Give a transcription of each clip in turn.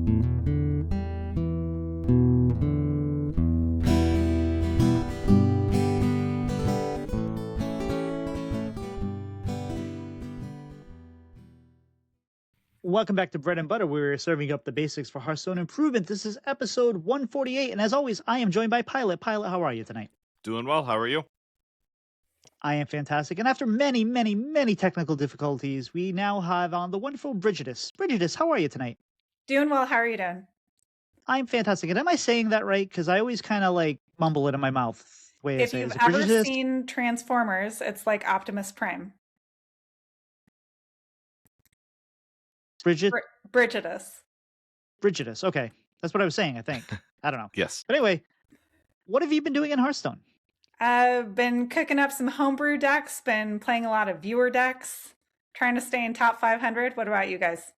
Welcome back to Bread and Butter. We're serving up the basics for Hearthstone Improvement. This is episode 148, and as always, I am joined by Pylet. Pylet, how are you tonight? Doing well. How are you? I am fantastic. And after many, many, many technical difficulties, we now have on the wonderful Brigitteous. Brigitteous, how are you tonight? Doing well. How are you doing? I'm fantastic. And am I saying that right? Because I always kind of like mumble it in my mouth. If you've ever seen Transformers, it's like Optimus Prime. Brigitteous. Brigitteous. Okay. That's what I was saying, I think. I don't know. Yes. But anyway, what have you been doing in Hearthstone? I've been cooking up some homebrew decks, been playing a lot of viewer decks, trying to stay in top 500. What about you guys?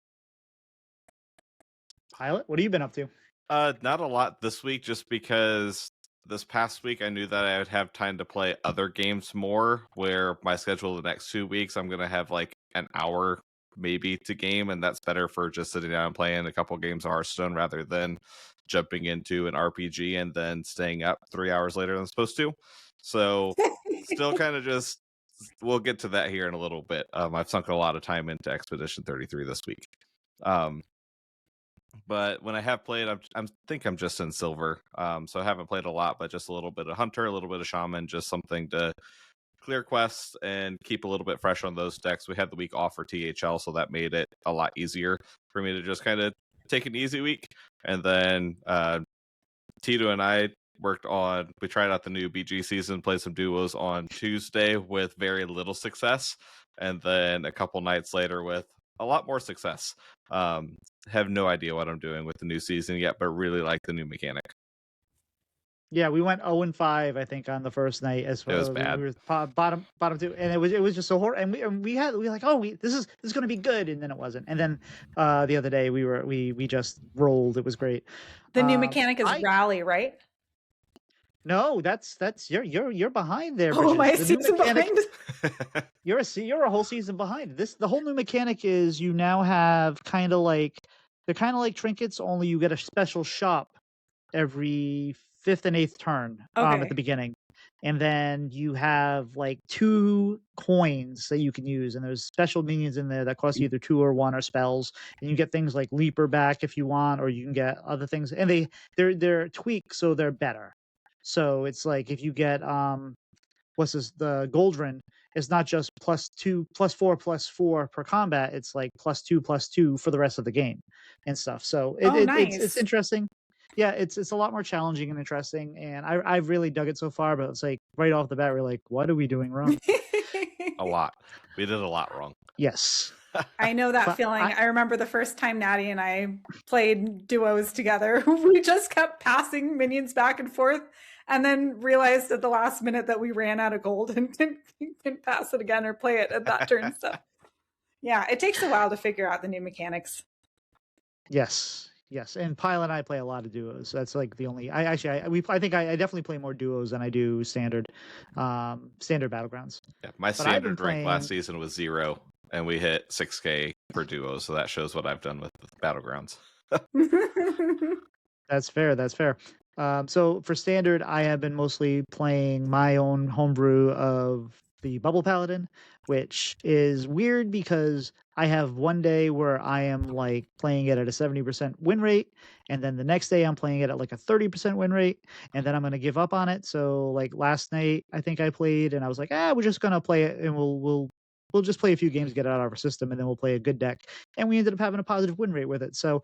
Pylet, what have you been up to? Not a lot this week, just because this past week I knew that I would have time to play other games more, where my schedule the next 2 weeks, I'm going to have like an hour maybe to game, and that's better for just sitting down and playing a couple games of Hearthstone rather than jumping into an RPG and then staying up 3 hours later than I'm supposed to. So still kind of just, we'll get to that here in a little bit. I've sunk a lot of time into Expedition 33 this week. But when I have played, I think I'm just in Silver. So I haven't played a lot, but just a little bit of Hunter, a little bit of Shaman, just something to clear quests and keep a little bit fresh on those decks. We had the week off for THL, so that made it a lot easier for me to just kind of take an easy week. And then Tito and I we tried out the new BG season, played some duos on Tuesday with very little success, and then a couple nights later with a lot more success. Have no idea what I'm doing with the new season yet, but really like the new mechanic. Yeah, we went 0-5, I think, on the first night. As well, it was bad. We were bottom two, and it was just so horrible. And we were like, oh, this is going to be good, and then it wasn't. And then the other day we just rolled. It was great. The new mechanic is rally, right? No, that's you're behind there. Oh, my season behind. You're a whole season behind. The whole new mechanic is you now have kind of like trinkets, only you get a special shop every 5th and 8th turn at the beginning, and then you have like 2 coins that you can use, and there's special minions in there that cost you either 2 or 1 or spells, and you get things like Leaper back if you want, or you can get other things, and they're tweaked so they're better. So it's like if you get the Goldrin, it's not just +2, +4 per combat. It's like +2 for the rest of the game and stuff. So nice. It's interesting. Yeah, it's a lot more challenging and interesting, and I've really dug it so far. But it's like right off the bat, we're like, what are we doing wrong? A lot. We did a lot wrong. Yes. I know that feeling. I remember the first time Natty and I played duos together. We just kept passing minions back and forth, and then realized at the last minute that we ran out of gold and didn't pass it again or play it at that turn. So, yeah, it takes a while to figure out the new mechanics. Yes, and Pylet and I play a lot of duos. That's like the only. I think I definitely play more duos than I do standard battlegrounds. Yeah, my standard rank last season was 0. And we hit 6K per duo, so that shows what I've done with the battlegrounds. That's fair. So for standard, I have been mostly playing my own homebrew of the Bubble Paladin, which is weird because I have one day where I am like playing it at a 70% win rate, and then the next day I'm playing it at like a 30% win rate, and then I'm going to give up on it. So like last night, I think I played, and I was like, we're just going to play it, and we'll just play a few games, get it out of our system, and then we'll play a good deck. And we ended up having a positive win rate with it. So,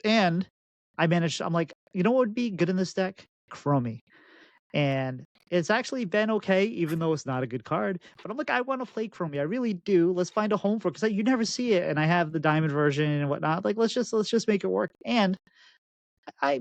and I'm like, you know what would be good in this deck? Chromie. And it's actually been okay, even though it's not a good card. But I'm like, I want to play Chromie. I really do. Let's find a home for it, because you never see it. And I have the diamond version and whatnot. Like, let's just make it work. And I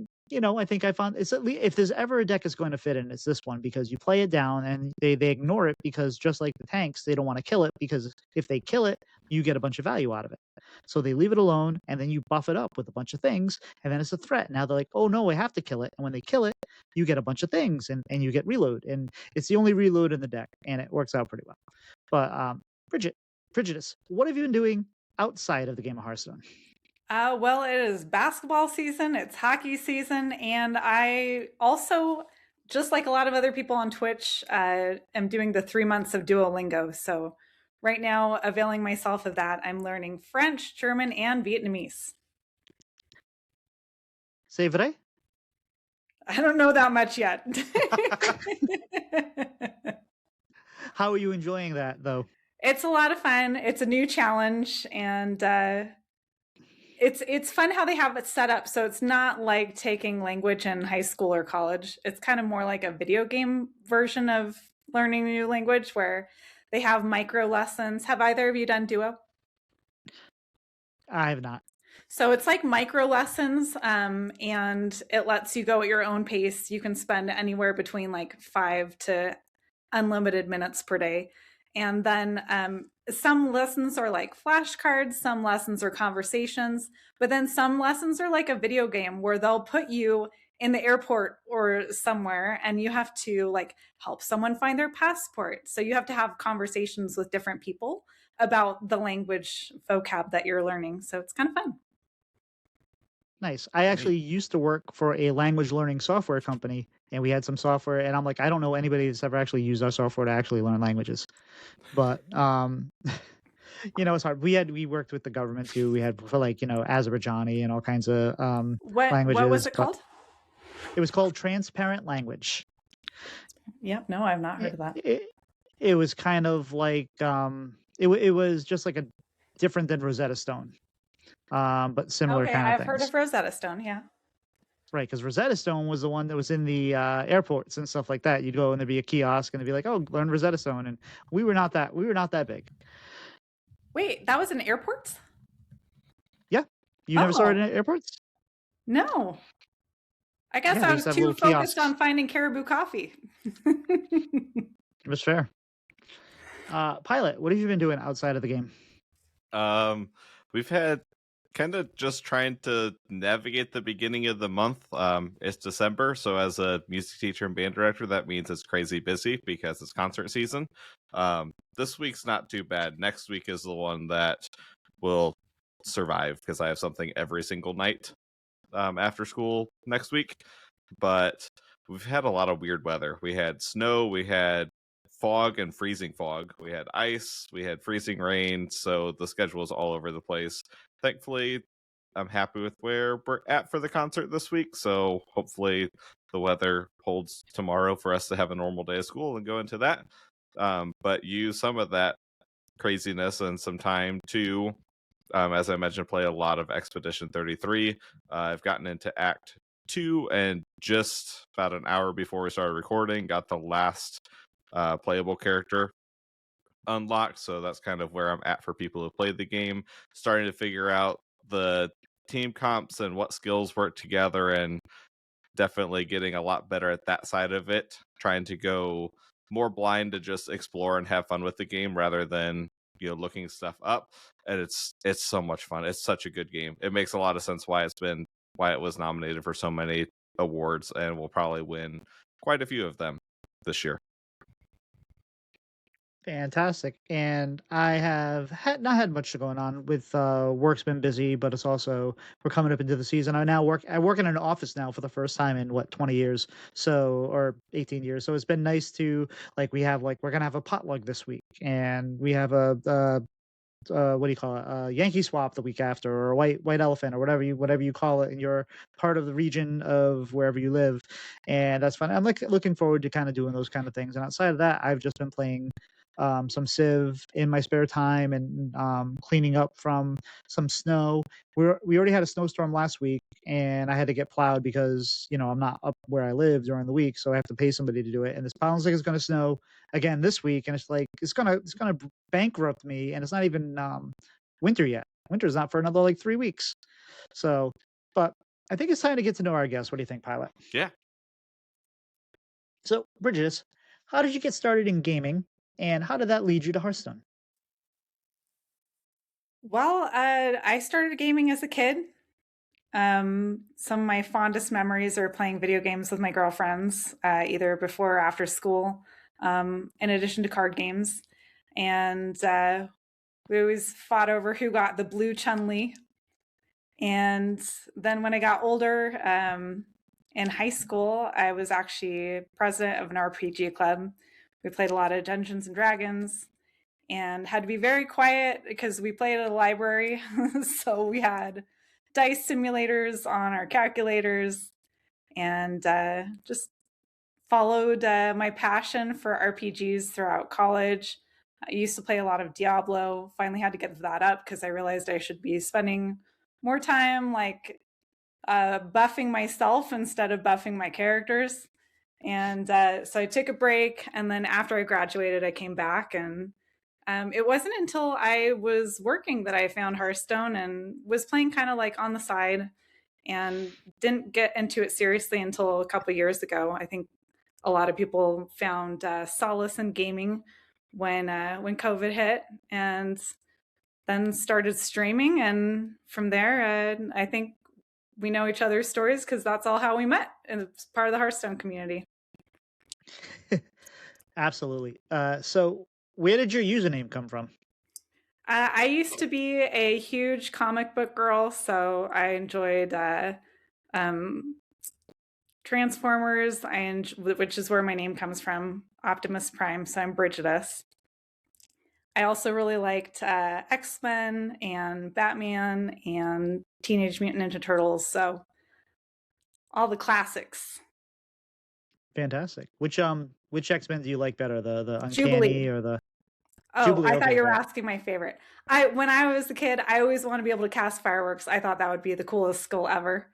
think I found it's at least, if there's ever a deck is going to fit in, it's this one, because you play it down and they ignore it, because just like the tanks, they don't want to kill it, because if they kill it, you get a bunch of value out of it. So they leave it alone, and then you buff it up with a bunch of things, and then it's a threat. Now they're like, oh no, I have to kill it. And when they kill it, you get a bunch of things, and you get reload. And it's the only reload in the deck, and it works out pretty well. But Brigitteous, what have you been doing outside of the game of Hearthstone? Well, it is basketball season, it's hockey season, and I also, just like a lot of other people on Twitch, am doing the 3 months of Duolingo. So right now, availing myself of that, I'm learning French, German, and Vietnamese. C'est vrai? I don't know that much yet. How are you enjoying that, though? It's a lot of fun. It's a new challenge, and it's fun how they have it set up. So it's not like taking language in high school or college. It's kind of more like a video game version of learning a new language, where they have micro lessons. Have either of you done Duo? I have not. So it's like micro lessons, and it lets you go at your own pace. You can spend anywhere between like 5 to unlimited minutes per day. And then some lessons are like flashcards, some lessons are conversations, but then some lessons are like a video game where they'll put you in the airport or somewhere and you have to like help someone find their passport. So you have to have conversations with different people about the language vocab that you're learning. So it's kind of fun. Nice. I actually used to work for a language learning software company, and we had some software, and I'm like, I don't know anybody that's ever actually used our software to actually learn languages. But it's hard. We worked with the government too. We had for like, Azerbaijani and all kinds of languages. What was it called? It was called Transparent Language. Yep, no, I've not heard of that. It was kind of like it was just like a different than Rosetta Stone. But similar kind of things. I've heard of Rosetta Stone, yeah. Right, because Rosetta Stone was the one that was in the airports and stuff like that. You'd go and there'd be a kiosk and they'd be like, "Oh, learn Rosetta Stone," and we were not that big. Wait, that was in airports? Yeah, you never saw it in airports? No, I guess I was too focused on finding Caribou coffee. It was fair. Pylet, what have you been doing outside of the game? We've had kind of just trying to navigate the beginning of the month. It's December, so as a music teacher and band director, that means it's crazy busy because it's concert season. This week's not too bad. Next week is the one that will survive because I have something every single night after school next week. But we've had a lot of weird weather. We had snow, we had fog and freezing fog, we had ice, we had freezing rain, so the schedule is all over the place. Thankfully, I'm happy with where we're at for the concert this week, so hopefully the weather holds tomorrow for us to have a normal day of school and go into that. But use some of that craziness and some time to, as I mentioned, play a lot of Expedition 33. I've gotten into Act 2, and just about an hour before we started recording, got the last playable character unlocked, so that's kind of where I'm at for people who played the game, starting to figure out the team comps and what skills work together, and definitely getting a lot better at that side of it, trying to go more blind to just explore and have fun with the game rather than looking stuff up. And it's so much fun. It's such a good game. It makes a lot of sense why it was nominated for so many awards, and will probably win quite a few of them this year. Fantastic. And I have not had much going on with work's been busy, but it's also we're coming up into the season. I work in an office now for the first time in 20 years, or 18 years. So it's been nice to we're gonna have a potluck this week, and we have a what do you call it? Yankee swap the week after, or a white elephant, or whatever you call it in your part of the region of wherever you live, and that's fun. I'm looking forward to kind of doing those kind of things. And outside of that, I've just been playing some Civ in my spare time, and cleaning up from some snow. We already had a snowstorm last week, and I had to get plowed because I'm not up where I live during the week, so I have to pay somebody to do it. And this sounds like it's going to snow again this week, and it's gonna bankrupt me, and it's not even winter yet. Winter's not for another 3 weeks. So, but I think it's time to get to know our guests. What do you think, Pylet? Yeah. So, Brigitteous, how did you get started in gaming? And how did that lead you to Hearthstone? Well, I started gaming as a kid. Some of my fondest memories are playing video games with my girlfriends, either before or after school, in addition to card games. And we always fought over who got the blue Chun-Li. And then when I got older, in high school, I was actually president of an RPG club. We played a lot of Dungeons and Dragons and had to be very quiet because we played at a library. So we had dice simulators on our calculators and just followed my passion for RPGs throughout college. I used to play a lot of Diablo, finally had to give that up because I realized I should be spending more time like buffing myself instead of buffing my characters. And so I took a break. And then after I graduated, I came back. And it wasn't until I was working that I found Hearthstone and was playing kind of like on the side and didn't get into it seriously until a couple years ago. I think a lot of people found solace in gaming when COVID hit, and then started streaming. And from there, I think we know each other's stories because that's all how we met, and it's part of the Hearthstone community. Absolutely. So where did your username come from? I used to be a huge comic book girl, so I enjoyed Transformers, which is where my name comes from, Optimus Prime, so I'm Brigitteous. I also really liked X-Men and Batman and Teenage Mutant Ninja Turtles, so all the classics. Fantastic. Which X-Men do you like better, the Uncanny Jubilee. or the Jubilee? I thought you were asking my favorite. When I was a kid, I always wanted to be able to cast fireworks. I thought that would be the coolest skill ever.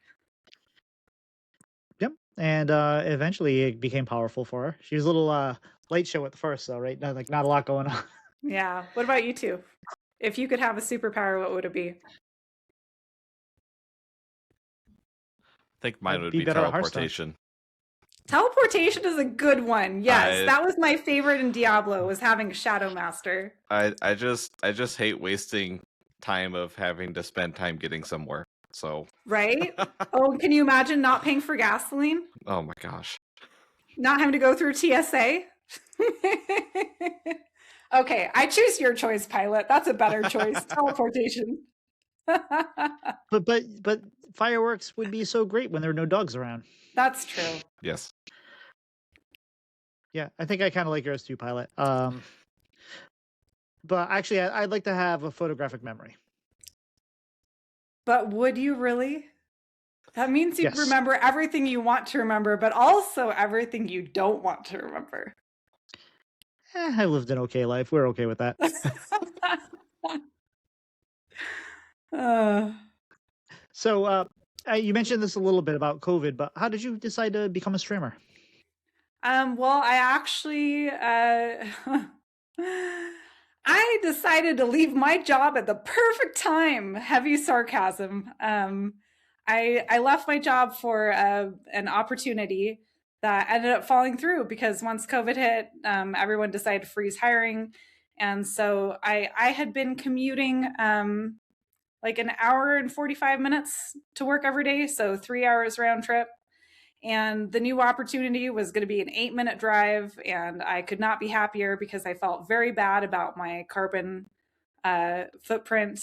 Yep. And eventually it became powerful for her. She was a little late show at the first, though, right? Not a lot going on. Yeah. What about you two? If you could have a superpower, what would it be? I think mine would be teleportation. Teleportation is a good one. Yes, that was my favorite in Diablo, was having a Shadow Master. I just hate wasting time of having to spend time getting somewhere. So right? Oh, can you imagine not paying for gasoline? Oh my gosh. Not having to go through TSA? Okay, I choose your choice, Pylet. That's a better choice. Teleportation. But fireworks would be so great when there are no dogs around. That's true. Yes. Yeah, I think I kind of like yours too, Pylet. But actually, I'd like to have a photographic memory. But would you really? That means you remember everything you want to remember, but also everything you don't want to remember. I lived an okay life. We're okay with that. So you mentioned this a little bit about COVID, but how did you decide to become a streamer? Well, I actually I decided to leave my job at the perfect time. Heavy sarcasm. I left my job for an opportunity that ended up falling through because once COVID hit, everyone decided to freeze hiring. And so I had been commuting like an hour and 45 minutes to work every day. So 3 hours round trip. And the new opportunity was going to be an 8-minute drive. And I could not be happier because I felt very bad about my carbon footprint.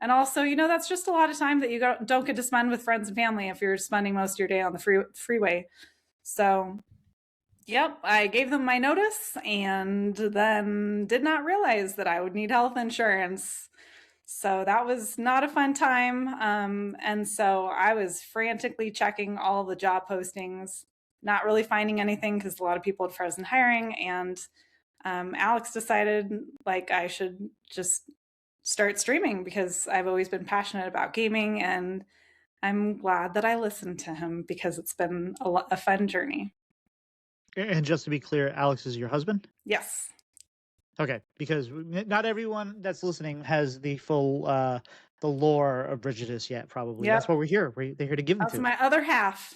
And also, you know, that's just a lot of time that you don't get to spend with friends and family if you're spending most of your day on the freeway. So, yep, I gave them my notice and then did not realize that I would need health insurance. So that was not a fun time. And so I was frantically checking all the job postings, not really finding anything because a lot of people had frozen hiring. And Alex decided like I should just start streaming because I've always been passionate about gaming, and I'm glad that I listened to him because it's been a fun journey. And just to be clear, Alex is your husband? Yes. Okay, because not everyone that's listening has the full the lore of Brigitteous yet, probably. Yep. That's why we're here. They're here to give them to. That's my other half.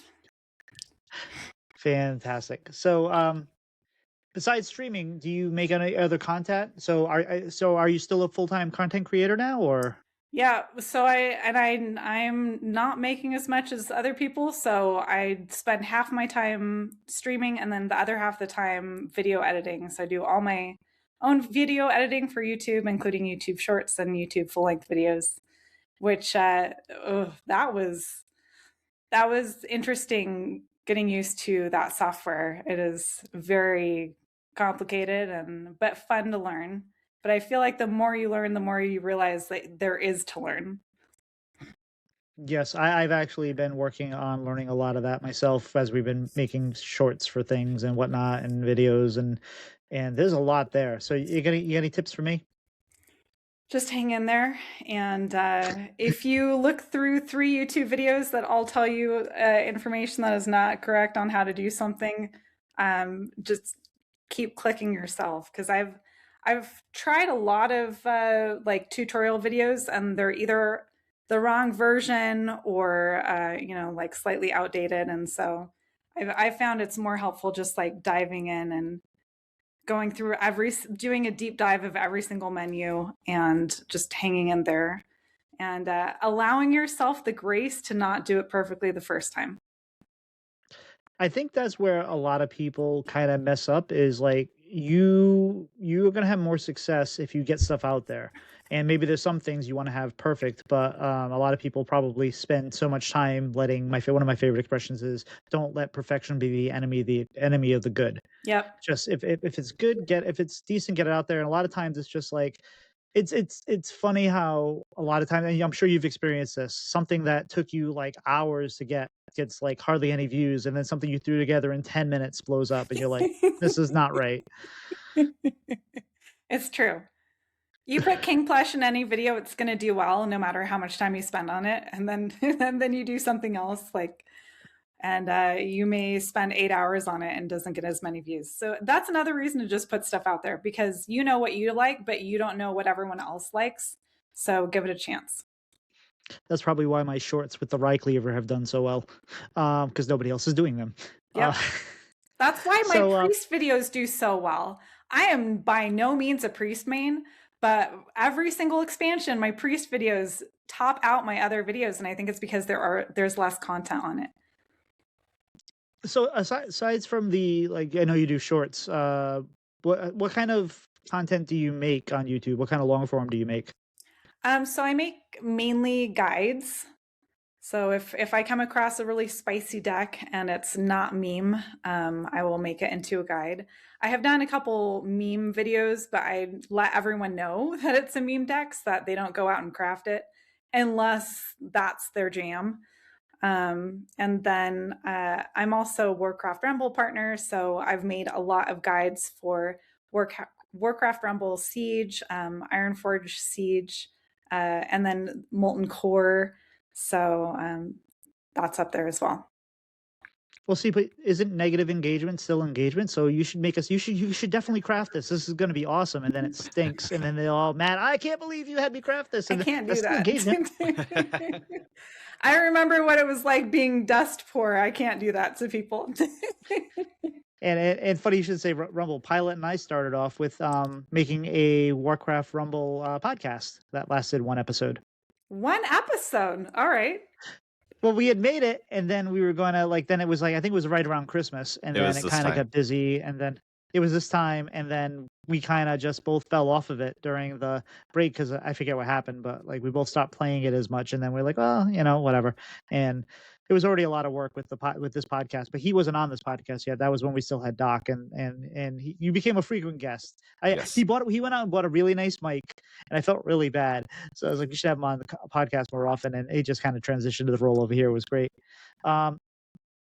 Fantastic. So besides streaming, do you make any other content? So are you still a full-time content creator now, or? Yeah, so I'm not making as much as other people, so I spend half my time streaming and then the other half the time video editing. So I do all my own video editing for YouTube, including YouTube Shorts and YouTube full-length videos. which that was interesting getting used to that software. It is very complicated but fun to learn. But I feel like the more you learn, the more you realize that there is to learn. Yes, I've actually been working on learning a lot of that myself as we've been making shorts for things and whatnot and videos and there's a lot there. So you got any tips for me? Just hang in there. And if you look through 3 YouTube videos that all tell you information that is not correct on how to do something, just keep clicking yourself. Because I've tried a lot of like tutorial videos, and they're either the wrong version or like slightly outdated. And so I found it's more helpful just like diving in and going through doing a deep dive of every single menu and just hanging in there and allowing yourself the grace to not do it perfectly the first time. I think that's where a lot of people kind of mess up is like you're going to have more success if you get stuff out there. And maybe there's some things you want to have perfect, but a lot of people probably spend so much time letting one of my favorite expressions is don't let perfection be the enemy of the good. Yep. Just if it's good, if it's decent, get it out there. And a lot of times it's just like it's funny how a lot of times, and I'm sure you've experienced this, something that took you like hours to gets like hardly any views, and then something you threw together in 10 minutes blows up and you're like, this is not right. It's true. You put King Plush in any video, it's going to do well no matter how much time you spend on it, and then you do something else and you may spend 8 hours on it and doesn't get as many views. So that's another reason to just put stuff out there, because you know what you like, but you don't know what everyone else likes. So give it a chance. That's probably why my shorts with the Rye Cleaver have done so well, because nobody else is doing them. Yep. That's why my priest videos do so well. I am by no means a priest main, but every single expansion, my priest videos top out my other videos, and I think it's because there's less content on it. So aside from the, like, I know you do shorts, what kind of content do you make on YouTube? What kind of long form do you make? So I make mainly guides. So if I come across a really spicy deck and it's not meme, I will make it into a guide. I have done a couple meme videos, but I let everyone know that it's a meme deck so that they don't go out and craft it unless that's their jam. And then I'm also Warcraft Rumble partner, so I've made a lot of guides for Warcraft Rumble Siege, Ironforge Siege, and then Molten Core. So that's up there as well. Well, see, but isn't negative engagement still engagement? So you should you should definitely craft this. This is going to be awesome. And then it stinks. And then they're all mad. I can't believe you had me craft this. And I can't do that. I remember what it was like being dust poor. I can't do that to people. And funny you should say Rumble. Pylet and I started off with making a Warcraft Rumble podcast that lasted 1 episode. 1 episode. All right. Well, we had made it, and then we were going to, then it was I think it was right around Christmas, and then it kind of got busy, and then it was this time, and then we kind of just both fell off of it during the break, because I forget what happened, but we both stopped playing it as much, and then we're like, well, whatever. And it was already a lot of work with this podcast, but he wasn't on this podcast yet. That was when we still had Doc, and you became a frequent guest. Yes. He went out and bought a really nice mic, and I felt really bad. So I was like, you should have him on the podcast more often. And he just kind of transitioned to the role over here. It was great.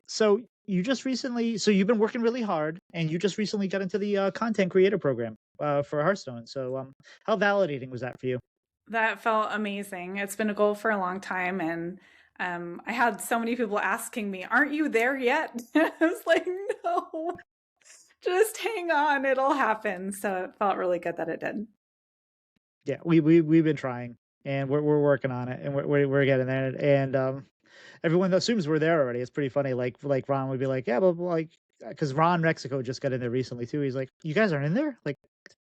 So you've been working really hard, and you just recently got into the content creator program for Hearthstone. So how validating was that for you? That felt amazing. It's been a goal for a long time, and I had so many people asking me, aren't you there yet? I was like, no, just hang on, it'll happen. So it felt really good that it did. Yeah, we've been trying, and we're working on it, and we're getting there. And everyone assumes we're there already. It's pretty funny. Like Ron would be like, yeah, but because Ron Mexico just got in there recently too. He's like, you guys aren't in there? Like,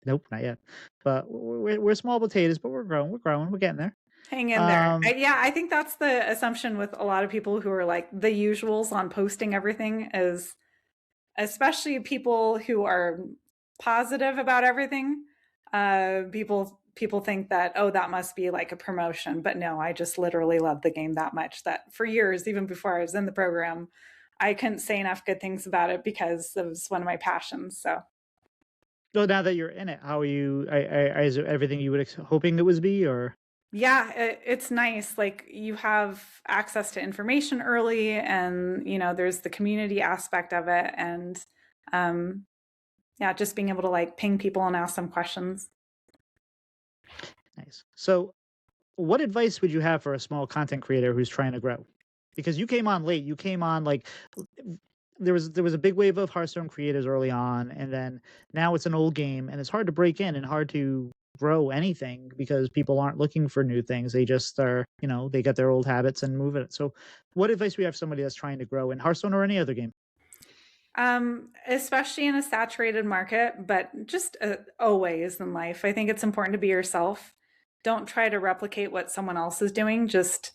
nope, not yet. But we're small potatoes, but we're growing, we're getting there. Hang in there. I think that's the assumption with a lot of people who are like the usuals on posting everything, is especially people who are positive about everything. People people think that, oh, that must be like a promotion. But no, I just literally love the game that much that for years, even before I was in the program, I couldn't say enough good things about it because it was one of my passions. So. So now that you're in it, how are you? Is it everything you would hoping it was be, or? Yeah, it's nice. Like you have access to information early, and there's the community aspect of it, and yeah, just being able to like ping people and ask them questions. Nice. So, what advice would you have for a small content creator who's trying to grow? Because you came on late. You came on like there was a big wave of Hearthstone creators early on, and then now it's an old game, and it's hard to break in and hard to grow anything because people aren't looking for new things. They just are, they get their old habits and move it. So, what advice do you have for somebody that's trying to grow in Hearthstone or any other game? Especially in a saturated market, but just always in life, I think it's important to be yourself. Don't try to replicate what someone else is doing. Just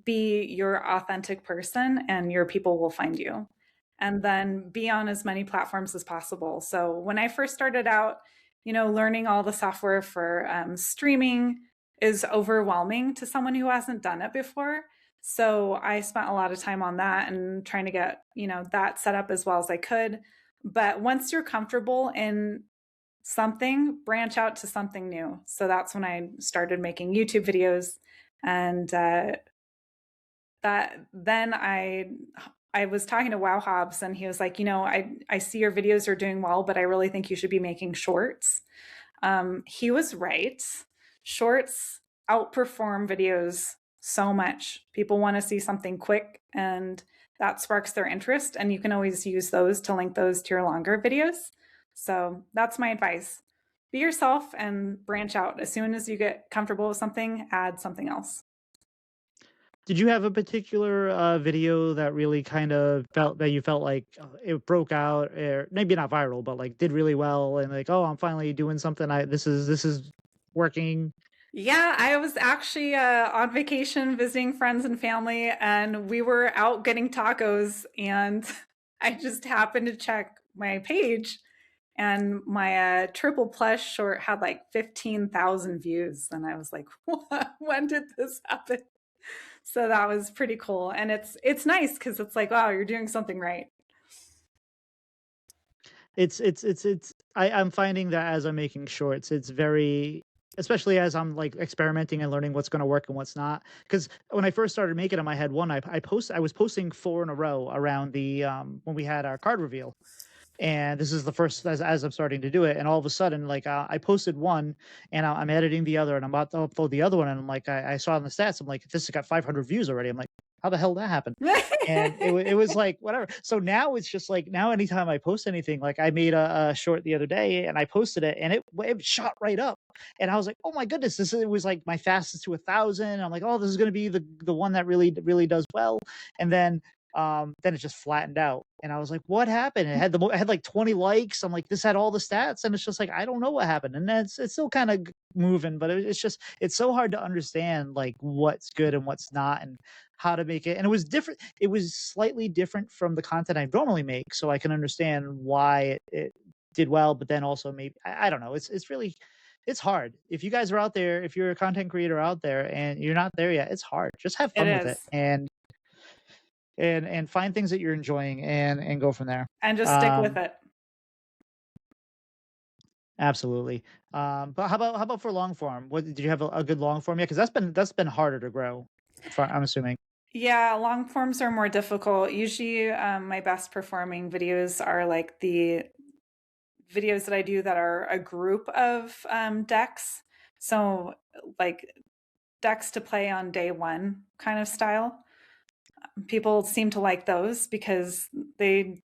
be your authentic person, and your people will find you. And then be on as many platforms as possible. So when I first started out, learning all the software for streaming is overwhelming to someone who hasn't done it before. So I spent a lot of time on that and trying to get, that set up as well as I could. But once you're comfortable in something, branch out to something new. So that's when I started making YouTube videos. And that then I was talking to Wow Hobbs, and he was like, I see your videos are doing well, but I really think you should be making shorts. He was right. Shorts outperform videos so much. People want to see something quick, and that sparks their interest. And you can always use those to link those to your longer videos. So that's my advice. Be yourself and branch out. As soon as you get comfortable with something, add something else. Did you have a particular video that really kind of felt like it broke out, or maybe not viral, but like did really well, and like, oh, I'm finally doing something. This is working. Yeah, I was actually on vacation visiting friends and family, and we were out getting tacos, and I just happened to check my page, and my triple plus short had like 15,000 views, and I was like, when did this happen? So that was pretty cool. And it's nice because it's like, wow, you're doing something right. I'm finding that as I'm making shorts, it's very, especially as I'm like experimenting and learning what's going to work and what's not. Because when I first started making them, I had one. I was posting 4 in a row around the when we had our card reveal, and this is the first as I'm starting to do it, and all of a sudden, like I posted one, and I'm editing the other, and I'm about to upload the other one, and I'm like, I saw in the stats, I'm like, this has got 500 views already. I'm like, how the hell did that happen? And it was like whatever. So now it's just like, now anytime I post anything, like I made a short the other day, and I posted it, and it shot right up, and I was like, oh my goodness, it was like my fastest to 1,000. I'm like, oh, this is going to be the one that really does well, and then it just flattened out, and I was like, what happened? It had like 20 likes. I'm like, this had all the stats, and it's just like, I don't know what happened. And then it's still kind of moving, but it's so hard to understand like what's good and what's not, and how to make it. And it was different. It was slightly different from the content I normally make, so I can understand why it did well. But then also maybe I don't know. It's really, it's hard. If you guys are out there, if you're a content creator out there and you're not there yet, it's hard. Just have fun with it, and find things that you're enjoying, and go from there. And just stick with it. Absolutely. But how about for long form? What did you have a good long form? Yeah, because that's been harder to grow, I'm assuming. Yeah, long forms are more difficult. Usually, my best performing videos are like the videos that I do that are a group of decks. So like decks to play on day one kind of style. People seem to like those because they,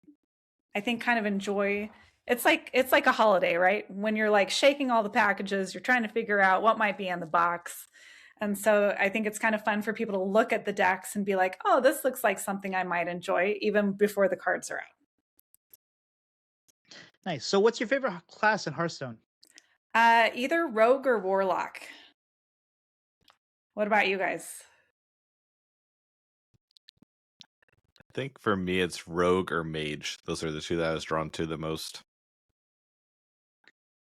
I think, kind of enjoy. It's like a holiday, right? When you're like shaking all the packages, you're trying to figure out what might be in the box. And so I think it's kind of fun for people to look at the decks and be like, oh, this looks like something I might enjoy even before the cards are out. Nice. So what's your favorite class in Hearthstone? Either Rogue or Warlock. What about you guys? I think for me, it's Rogue or Mage. Those are the two that I was drawn to the most.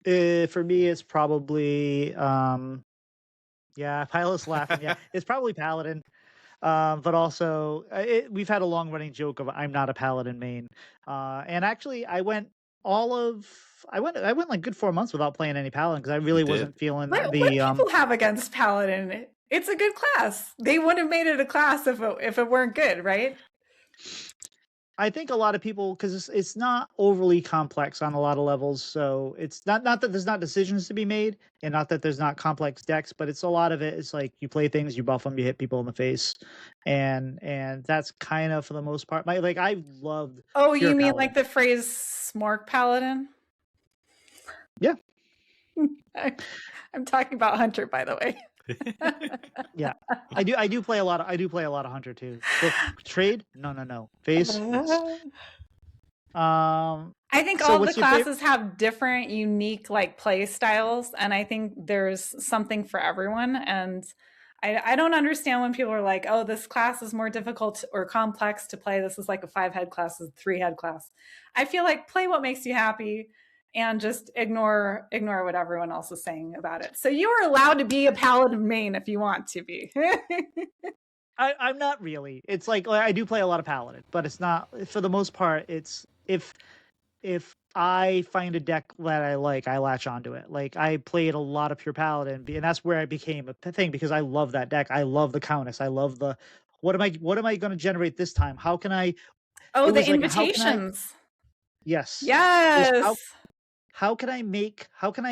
For me, it's probably Pylet's laughing. Yeah, it's probably Paladin. But also, we've had a long running joke of I'm not a Paladin main. And actually, I went like good 4 months without playing any Paladin because I really wasn't feeling What the people have against Paladin? It's a good class. They wouldn't have made it a class if it weren't good, right? I think a lot of people, because it's not overly complex on a lot of levels, so it's not that there's not decisions to be made, and not that there's not complex decks, but it's a lot of it. It's like you play things, you buff them, you hit people in the face, and that's kind of for the most part. I loved. Oh, Pure you mean Paladin. like the phrase "smork paladin"? Yeah. I'm talking about Hunter, by the way. Yeah, I do play a lot of Hunter too. Trade? No. Face? Yes. I think all the classes have different unique like play styles, and I think there's something for everyone. And I don't understand when people are like, oh, this class is more difficult or complex to play. This is like a 5-head class, this is a 3-head class. I feel like play what makes you happy and just ignore what everyone else is saying about it. So you are allowed to be a Paladin main if you want to be. I'm not really. It's like I do play a lot of Paladin, but it's not, for the most part, it's if I find a deck that I like, I latch onto it. Like I played a lot of pure Paladin, and that's where I became a thing because I love that deck. I love the Countess. I love the what am I going to generate this time? How can I? Oh, the invitations. Yes. Yes. How can I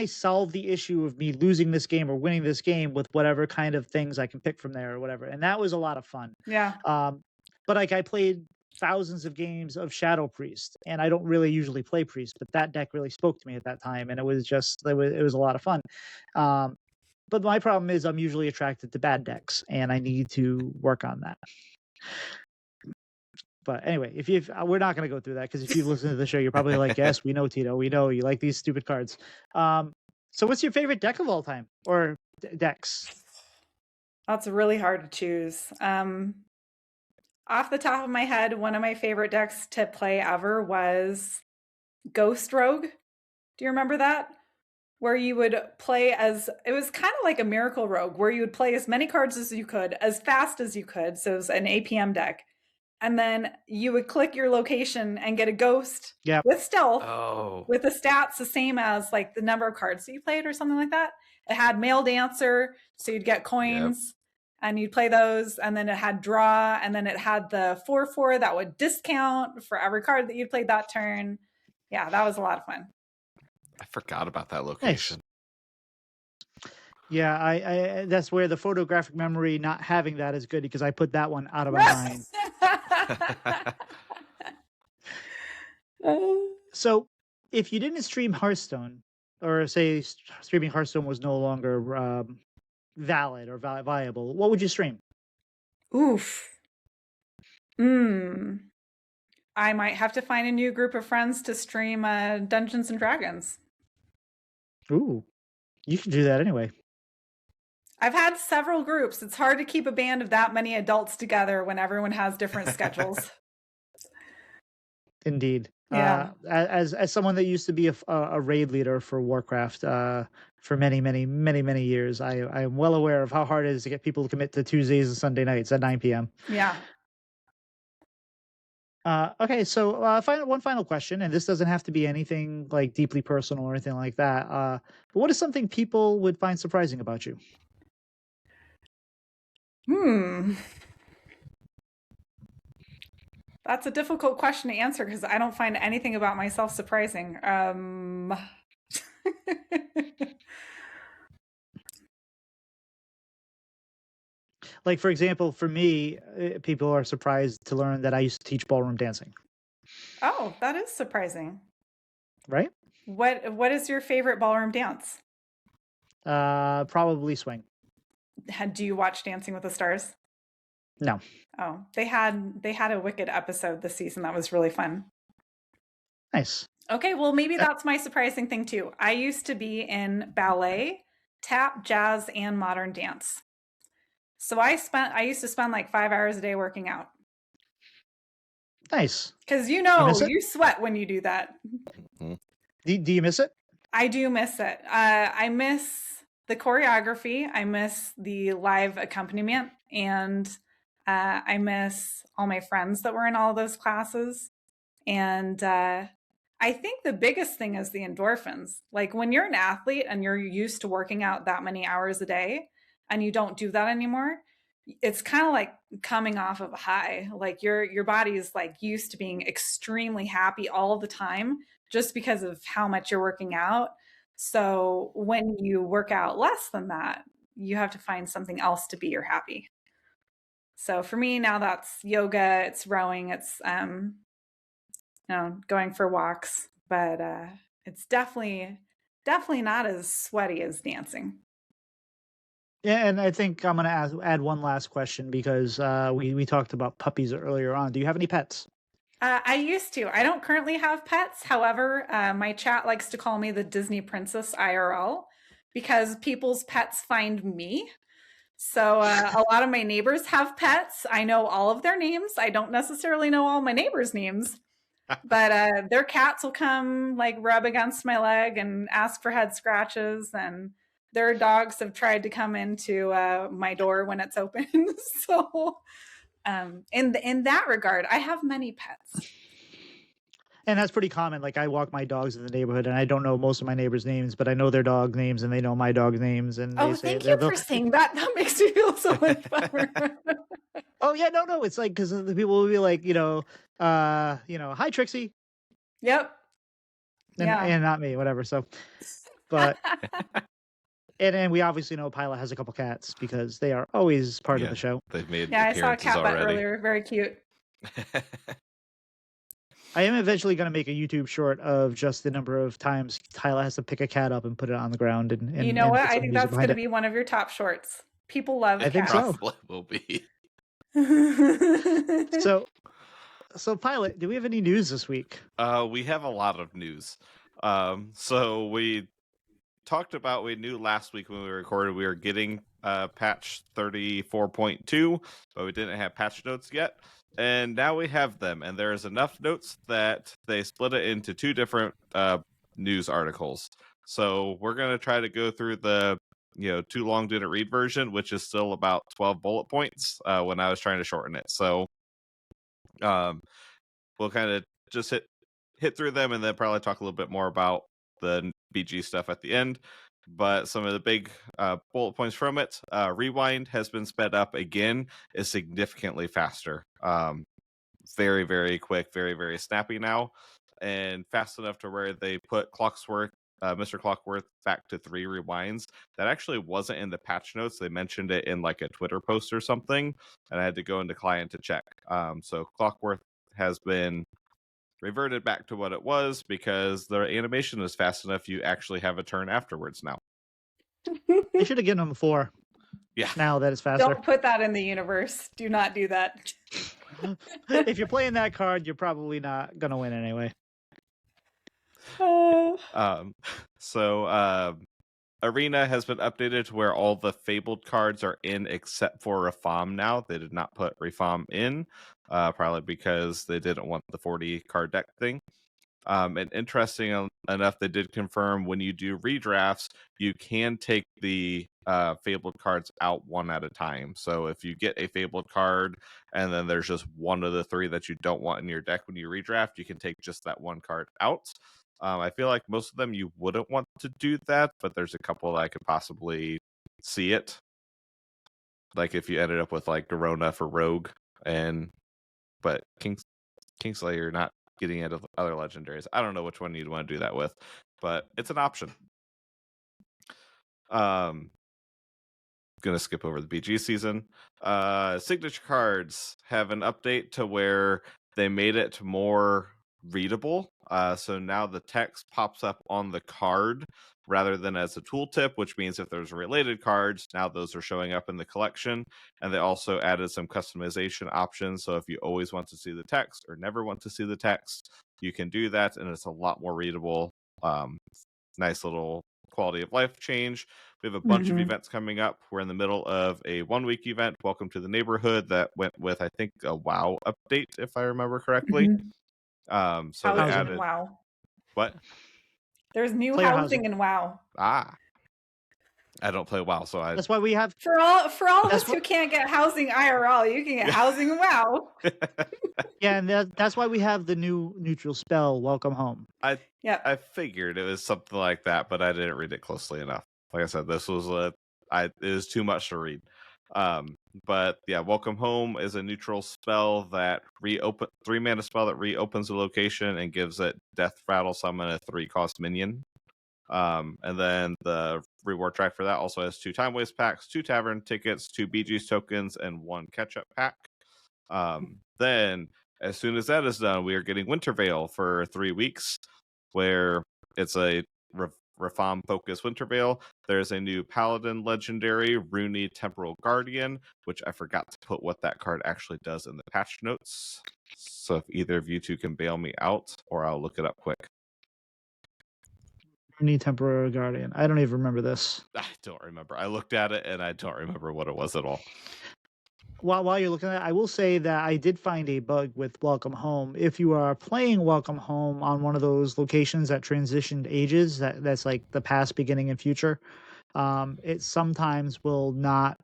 solve the issue of me losing this game or winning this game with whatever kind of things I can pick from there or whatever? And that was a lot of fun. Yeah. But like I played thousands of games of Shadow Priest, and I don't really usually play Priest, but that deck really spoke to me at that time, and it was a lot of fun. But my problem is I'm usually attracted to bad decks, and I need to work on that. But anyway, we're not going to go through that because if you listen to the show, you're probably like, yes, we know, Tito. We know you like these stupid cards. So what's your favorite deck of all time or decks? That's really hard to choose. Off the top of my head, one of my favorite decks to play ever was Ghost Rogue. Do you remember that? Where you would play it was kind of like a Miracle Rogue, where you would play as many cards as you could, as fast as you could. So it was an APM deck. And then you would click your location and get a ghost with stealth, with the stats the same as like the number of cards that you played or something like that. It had Male Dancer, so you'd get coins and you'd play those. And then it had draw, and then it had the 4/4 that would discount for every card that you'd played that turn. Yeah, that was a lot of fun. I forgot about that location. Nice. Yeah, I that's where the photographic memory not having that is good because I put that one out of my mind. So, if you didn't stream Hearthstone, or say streaming Hearthstone was no longer valid or viable, what would you stream? Oof. I might have to find a new group of friends to stream Dungeons and Dragons. Ooh, you can do that anyway. I've had several groups. It's hard to keep a band of that many adults together when everyone has different schedules. Indeed. Yeah. As someone that used to be a raid leader for Warcraft for many years, I am well aware of how hard it is to get people to commit to Tuesdays and Sunday nights at 9 p.m. Yeah. Okay, so one final question, and this doesn't have to be anything like deeply personal or anything like that. But what is something people would find surprising about you? That's a difficult question to answer because I don't find anything about myself surprising. Like, for example, for me, people are surprised to learn that I used to teach ballroom dancing. Oh, that is surprising. Right? What is your favorite ballroom dance? Probably swing. Do you watch Dancing with the Stars? No. Oh, they had a Wicked episode this season that was really fun. Nice. Okay, well, maybe that's my surprising thing too. I used to be in ballet, tap, jazz, and modern dance. So I used to spend like 5 hours a day working out. Nice. Because you sweat when you do that. Do you miss it? I do miss it. I miss the choreography. I miss the live accompaniment, and I miss all my friends that were in all those classes. And I think the biggest thing is the endorphins. Like when you're an athlete and you're used to working out that many hours a day and you don't do that anymore, it's kind of like coming off of a high. Like your body is like used to being extremely happy all the time just because of how much you're working out. So when you work out less than that, you have to find something else to be your happy. So for me now, that's yoga, it's rowing, it's going for walks, but it's definitely not as sweaty as dancing. Yeah, and I think I'm going to add one last question because we talked about puppies earlier on. Do you have any pets? I used to. I don't currently have pets. However, my chat likes to call me the Disney Princess IRL because people's pets find me. So a lot of my neighbors have pets. I know all of their names. I don't necessarily know all my neighbors' names, but their cats will come like rub against my leg and ask for head scratches, and their dogs have tried to come into my door when it's open. So in that regard, I have many pets. And that's pretty common. Like I walk my dogs in the neighborhood, and I don't know most of my neighbors' names, but I know their dog names, and they know my dog's names. And they say, thank you for saying that. That makes me feel so much better. Oh yeah, no, it's like because the people will be like, hi Trixie. Yep. And not me, whatever. So, but and we obviously know Pylet has a couple cats because they are always part of the show. They've made I saw a cat already. earlier. Very cute. I am eventually going to make a YouTube short of just the number of times Tyler has to pick a cat up and put it on the ground. And you know what? I some think music that's going to behind be one of your top shorts. People love I think cats. so. Will be. So Pylet, do we have any news this week? We have a lot of news. So we talked about, we knew last week when we recorded we were getting patch 34.2, but we didn't have patch notes yet. And now we have them, and there's enough notes that they split it into two different news articles. So we're going to try to go through the too long didn't read version, which is still about 12 bullet points when I was trying to shorten it. So we'll kind of just hit through them and then probably talk a little bit more about the BG stuff at the end. But some of the big bullet points from it: rewind has been sped up again, is significantly faster. Very, very quick, very, very snappy now, and fast enough to where they put Mr. Clockworth back to 3 rewinds. That actually wasn't in the patch notes. They mentioned it in like a Twitter post or something, and I had to go into client to check. So Clockworth has been reverted back to what it was because the animation is fast enough you actually have a turn afterwards now. They should have given him 4. Yeah. Now that it's faster. Don't put that in the universe. Do not do that. If you're playing that card, you're probably not going to win anyway. Arena has been updated to where all the Fabled cards are in except for Rafam now. They did not put Rafam in, probably because they didn't want the 40 card deck thing. And interesting enough, they did confirm when you do redrafts, you can take the Fabled cards out one at a time. So if you get a Fabled card and then there's just one of the 3 that you don't want in your deck when you redraft, you can take just that one card out. I feel like most of them you wouldn't want to do that, but there's a couple that I could possibly see it. Like if you ended up with like Garona for Rogue, but Kingslayer not getting into other legendaries. I don't know which one you'd want to do that with, but it's an option. Gonna skip over the BG season. Signature cards have an update to where they made it more readable. So now the text pops up on the card rather than as a tooltip, which means if there's related cards, now those are showing up in the collection. And they also added some customization options. So if you always want to see the text or never want to see the text, you can do that, and it's a lot more readable. Nice little quality of life change. We have a bunch of events coming up. We're in the middle of a 1-week event, Welcome to the Neighborhood, that went with, I think, a WoW update, if I remember correctly. So they added WoW. What? There's new Player housing in WoW. I don't play WoW, so That's why we have for all of us who can't get housing IRL, you can get housing in WoW. Yeah, and that's why we have the new neutral spell, Welcome Home. I figured it was something like that, but I didn't read it closely enough. Like I said, this was it is too much to read. But yeah, Welcome Home is a neutral spell that 3-mana spell that reopens a location and gives it Death Rattle Summon a 3-cost minion. And then the reward track for that also has 2 Time Waste packs, 2 Tavern tickets, 2 BG's tokens, and 1 Catch-Up pack. Then, as soon as that is done, we are getting Wintervale for 3 weeks, where it's a Rafam-focused Wintervale. There's a new Paladin legendary, Rooney Temporal Guardian, which I forgot to put what that card actually does in the patch notes. So if either of you two can bail me out, or I'll look it up quick. Rooney Temporal Guardian. I don't even remember this. I don't remember. I looked at it, and I don't remember what it was at all. While you're looking at it, I will say that I did find a bug with Welcome Home. If you are playing Welcome Home on one of those locations that transitioned ages, that's like the past, beginning, and future, it sometimes will not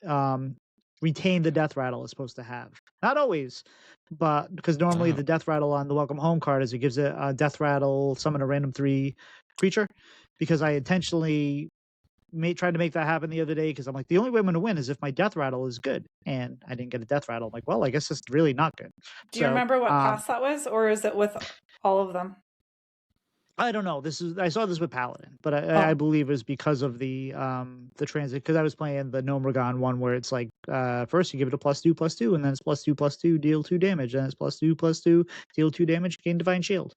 retain the death rattle it's supposed to have. Not always, but because normally the death rattle on the Welcome Home card is it gives it a death rattle, summon a random 3 creature. Because I intentionally tried to make that happen the other day because I'm like, the only way I'm going to win is if my death rattle is good, and I didn't get a death rattle. I'm like, well, I guess it's really not good. Do you remember what class that was, or is it with all of them? I don't know. I saw this with Paladin, but I believe it was because of the transit. Because I was playing the Nomergon one where it's like first you give it a +2/+2, and then it's +2/+2, deal 2 damage, and it's +2/+2, deal 2 damage, gain Divine Shield.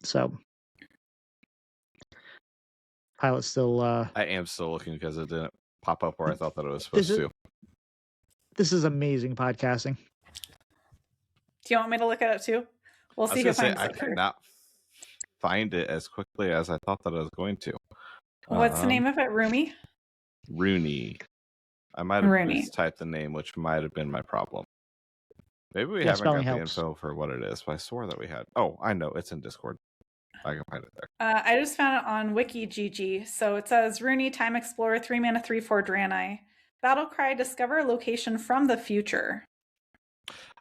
So. Pylet still. I am still looking because it didn't pop up where I thought that it was supposed to. This is amazing podcasting. Do you want me to look at it too? We'll see if I could not find it as quickly as I thought that I was going to. What's the name of it? Rooney. I might have mistyped the name, which might have been my problem. Maybe we haven't got the info for what it is, but I swore that we had. Oh, I know. It's in Discord. I can find it there. I just found it on WikiGG. So it says Rooney, Time Explorer, 3-mana, 3/4 Draenei. Battlecry, discover a location from the future.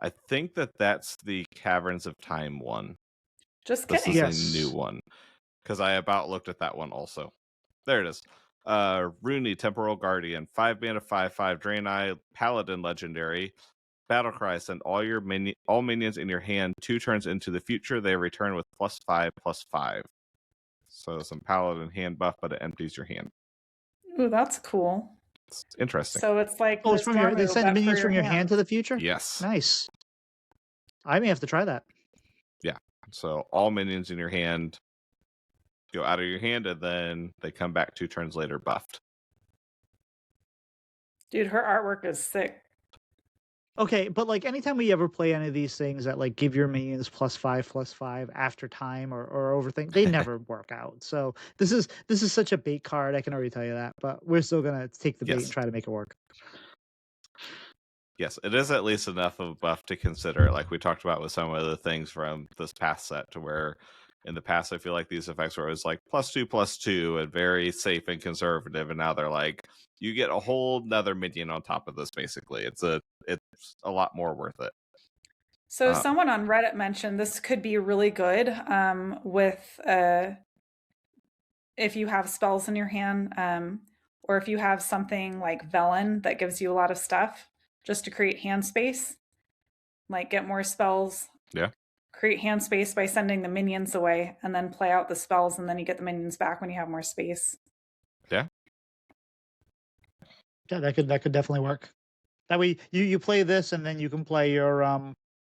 I think that's the Caverns of Time one. Just kidding. This is a new one. Because I about looked at that one also. There it is. Rooney, Temporal Guardian, 5-mana, 5/5 Draenei, Paladin legendary. Battlecry, send all minions in your hand 2 turns into the future. They return with +5/+5. So some Paladin hand buff, but it empties your hand. Ooh, that's cool. It's interesting. So it's like it's from they send minions from your hand to the future? Yes. Nice. I may have to try that. Yeah. So all minions in your hand go out of your hand, and then they come back 2 turns later buffed. Dude, her artwork is sick. Okay, but like anytime we ever play any of these things that like give your minions +5/+5 after time or over things, they never work out. So this is such a bait card. I can already tell you that, but we're still gonna take the bait and try to make it work. Yes, it is at least enough of a buff to consider, like we talked about with some of the things from this past set, to where in the past I feel like these effects were always like +2/+2 and very safe and conservative, and now they're like, you get a whole nother minion on top of this. Basically, it's a lot more worth it. So someone on Reddit mentioned this could be really good with if you have spells in your hand, or if you have something like Velen that gives you a lot of stuff, just to create hand space, like get more spells. Yeah. Create hand space by sending the minions away, and then play out the spells, and then you get the minions back when you have more space. Yeah. Yeah, that could definitely work. That way, you play this, and then you can play your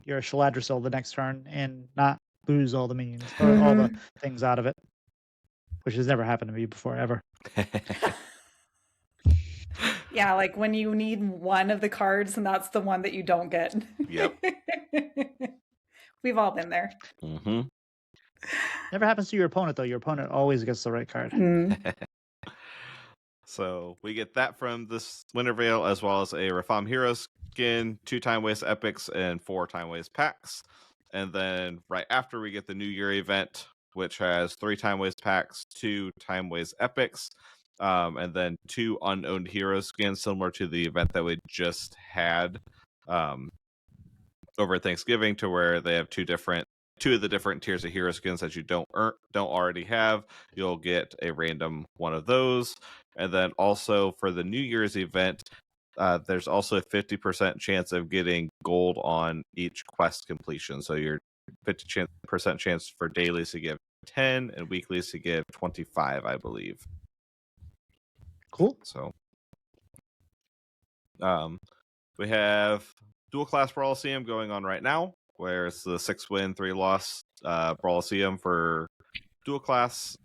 Shaladrisil the next turn and not lose all the minions or all the things out of it, which has never happened to me before ever. Yeah, like when you need one of the cards, and that's the one that you don't get. Yep. We've all been there. Mm-hmm. Never happens to your opponent though. Your opponent always gets the right card. So we get that from this Wintervale, as well as a Rafam Hero skin, 2 Time Waste epics, and 4 Time Waste packs. And then right after we get the New Year event, which has 3 Time Waste packs, 2 Time Waste epics, and then 2 unowned hero skins, similar to the event that we just had over Thanksgiving, to where they have 2 of the different tiers of hero skins that you don't already have. You'll get a random one of those. And then also for the New Year's event, there's also a 50% chance of getting gold on each quest completion. So your 50% chance for dailies to give 10 and weeklies to give 25, I believe. Cool. So we have dual class Brawliseum going on right now, where it's the 6-win, 3-loss Brawliseum for dual class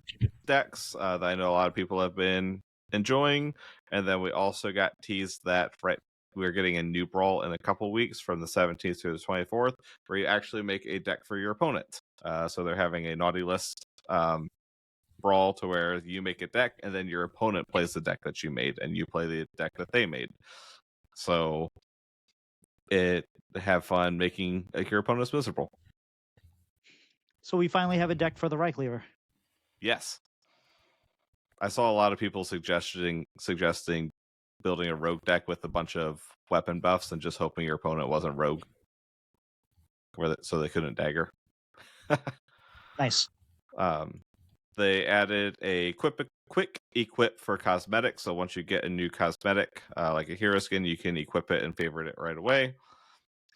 decks that I know a lot of people have been enjoying. And then we also got teased that we're getting a new brawl in a couple weeks from the 17th to the 24th, where you actually make a deck for your opponent. So they're having a naughty list brawl to where you make a deck and then your opponent plays the deck that you made and you play the deck that they made. So have fun making your opponents miserable. So we finally have a deck for the right cleaver. Yes. I saw a lot of people suggesting building a rogue deck with a bunch of weapon buffs and just hoping your opponent wasn't rogue, so they couldn't dagger. Nice. They added a quick equip for cosmetics. So once you get a new cosmetic, like a hero skin, you can equip it and favorite it right away.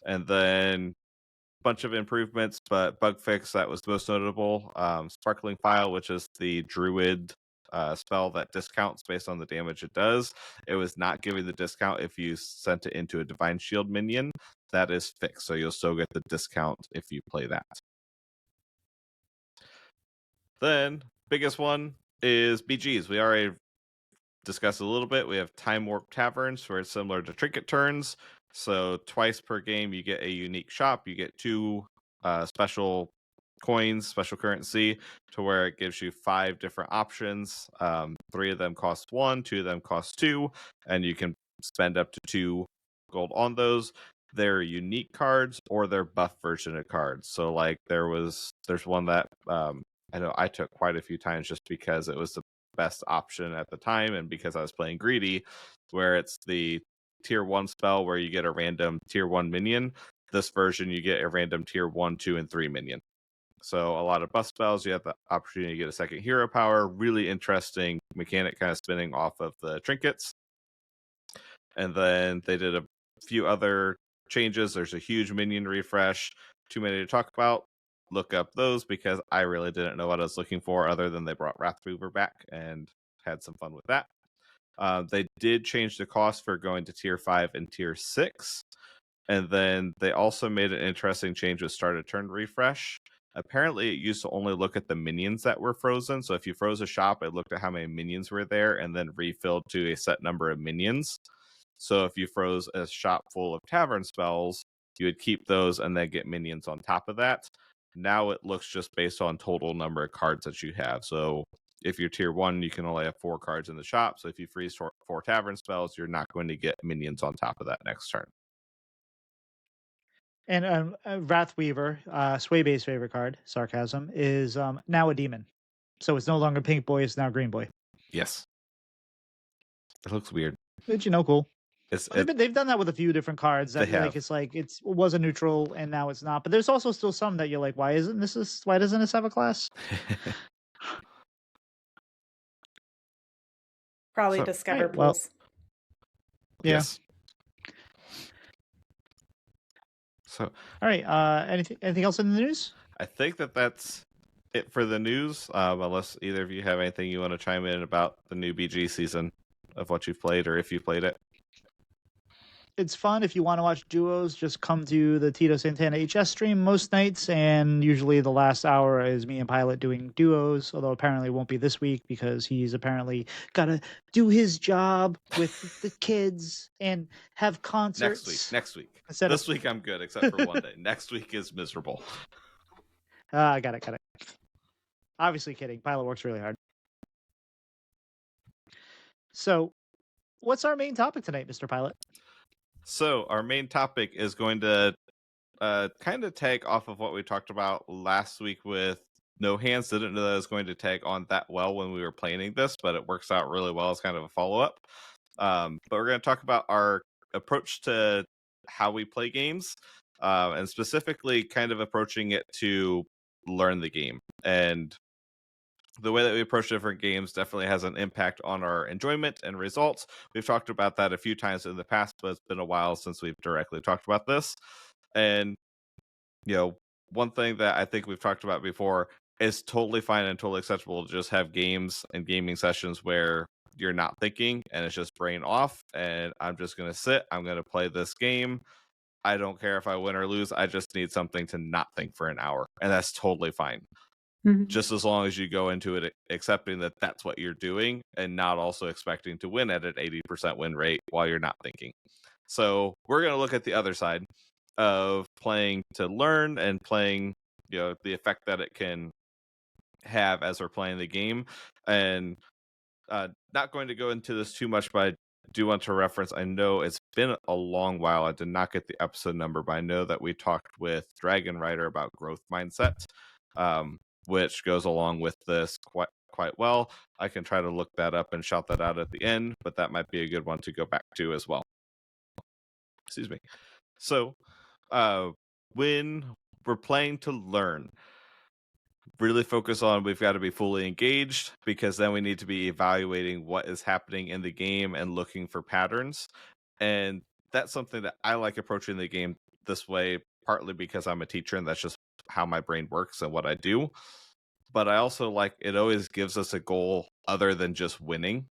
And then a bunch of improvements, but bug fix that was most notable. Sparkling File, which is the druid spell that discounts based on the damage it does. It was not giving the discount if you sent it into a Divine Shield minion. That is fixed, so you'll still get the discount if you play that. Then, biggest one is BGs. We already discussed a little bit. We have Time Warp Taverns, where it's similar to Trinket Turns. So twice per game, you get a unique shop. You get 2 special coins, special currency, to where it gives you 5 different options. 3 of them cost 1, 2 of them cost 2, and you can spend up to 2 gold on those. They're unique cards or they're buff version of cards. So like there's one that I know I took quite a few times just because it was the best option at the time and because I was playing greedy, where it's the tier 1 spell where you get a random tier 1 minion. This version you get a random tier 1, 2, and 3 minion. So a lot of buff spells, you have the opportunity to get a second hero power. Really interesting mechanic, kind of spinning off of the trinkets. And then they did a few other changes. There's a huge minion refresh. Too many to talk about. Look up those because I really didn't know what I was looking for, other than they brought Wrathweaver back and had some fun with that. They did change the cost for going to tier 5 and tier 6. And then they also made an interesting change with start a turn refresh. Apparently, it used to only look at the minions that were frozen. So if you froze a shop, it looked at how many minions were there and then refilled to a set number of minions. So if you froze a shop full of tavern spells, you would keep those and then get minions on top of that. Now it looks just based on total number of cards that you have. So if you're tier 1, you can only have 4 cards in the shop. So if you freeze 4 tavern spells, you're not going to get minions on top of that next turn. And Wrathweaver, Swaybay's favorite card, Sarcasm, is now a demon. So it's no longer Pink Boy, it's now Green Boy. Yes. It looks weird. But cool. They've done that with a few different cards. That it was a neutral and now it's not. But there's also still some that you're like, why doesn't this have a class? Probably Discover pools. Yeah. Yes. So, all right. Anything else in the news? I think that's it for the news. Unless either of you have anything you want to chime in about the new BG season of what you've played or if you played it. It's fun. If you want to watch duos, just come to the titosantanahs stream most nights, and usually the last hour is me and Pylet doing duos, although apparently it won't be this week because he's apparently got to do his job with the kids and have concerts. Next week. This week I'm good, except for one day. Next week is miserable. I got it. Obviously kidding. Pylet works really hard. So, what's our main topic tonight, Mr. Pylet? So our main topic is going to kind of take off of what we talked about last week with No Hands didn't know that it was going to tag on that well when we were planning this, but it works out really well as kind of a follow-up. But we're going to talk about our approach to how we play games, and specifically kind of approaching it to learn the game. And the way that we approach different games definitely has an impact on our enjoyment and results. We've talked about that a few times in the past, but it's been a while since we've directly talked about this. And, one thing that I think we've talked about before is totally fine and totally acceptable to just have games and gaming sessions where you're not thinking and it's just brain off. And I'm just going to sit, I'm going to play this game. I don't care if I win or lose. I just need something to not think for an hour. And that's totally fine. Just as long as you go into it accepting that that's what you're doing and not also expecting to win at an 80% win rate while you're not thinking. So we're going to look at the other side of playing to learn and playing, the effect that it can have as we're playing the game. And not going to go into this too much, but I do want to reference, I know it's been a long while. I did not get the episode number, but I know that we talked with Dragon Rider about growth mindset, which goes along with this quite well. I can try to look that up and shout that out at the end, but that might be a good one to go back to as well. Excuse me. So when we're playing to learn, really focus on we've got to be fully engaged, because then we need to be evaluating what is happening in the game and looking for patterns. And that's something that I like approaching the game this way, partly because I'm a teacher and that's just how my brain works and what I do. But I also like it always gives us a goal other than just winning.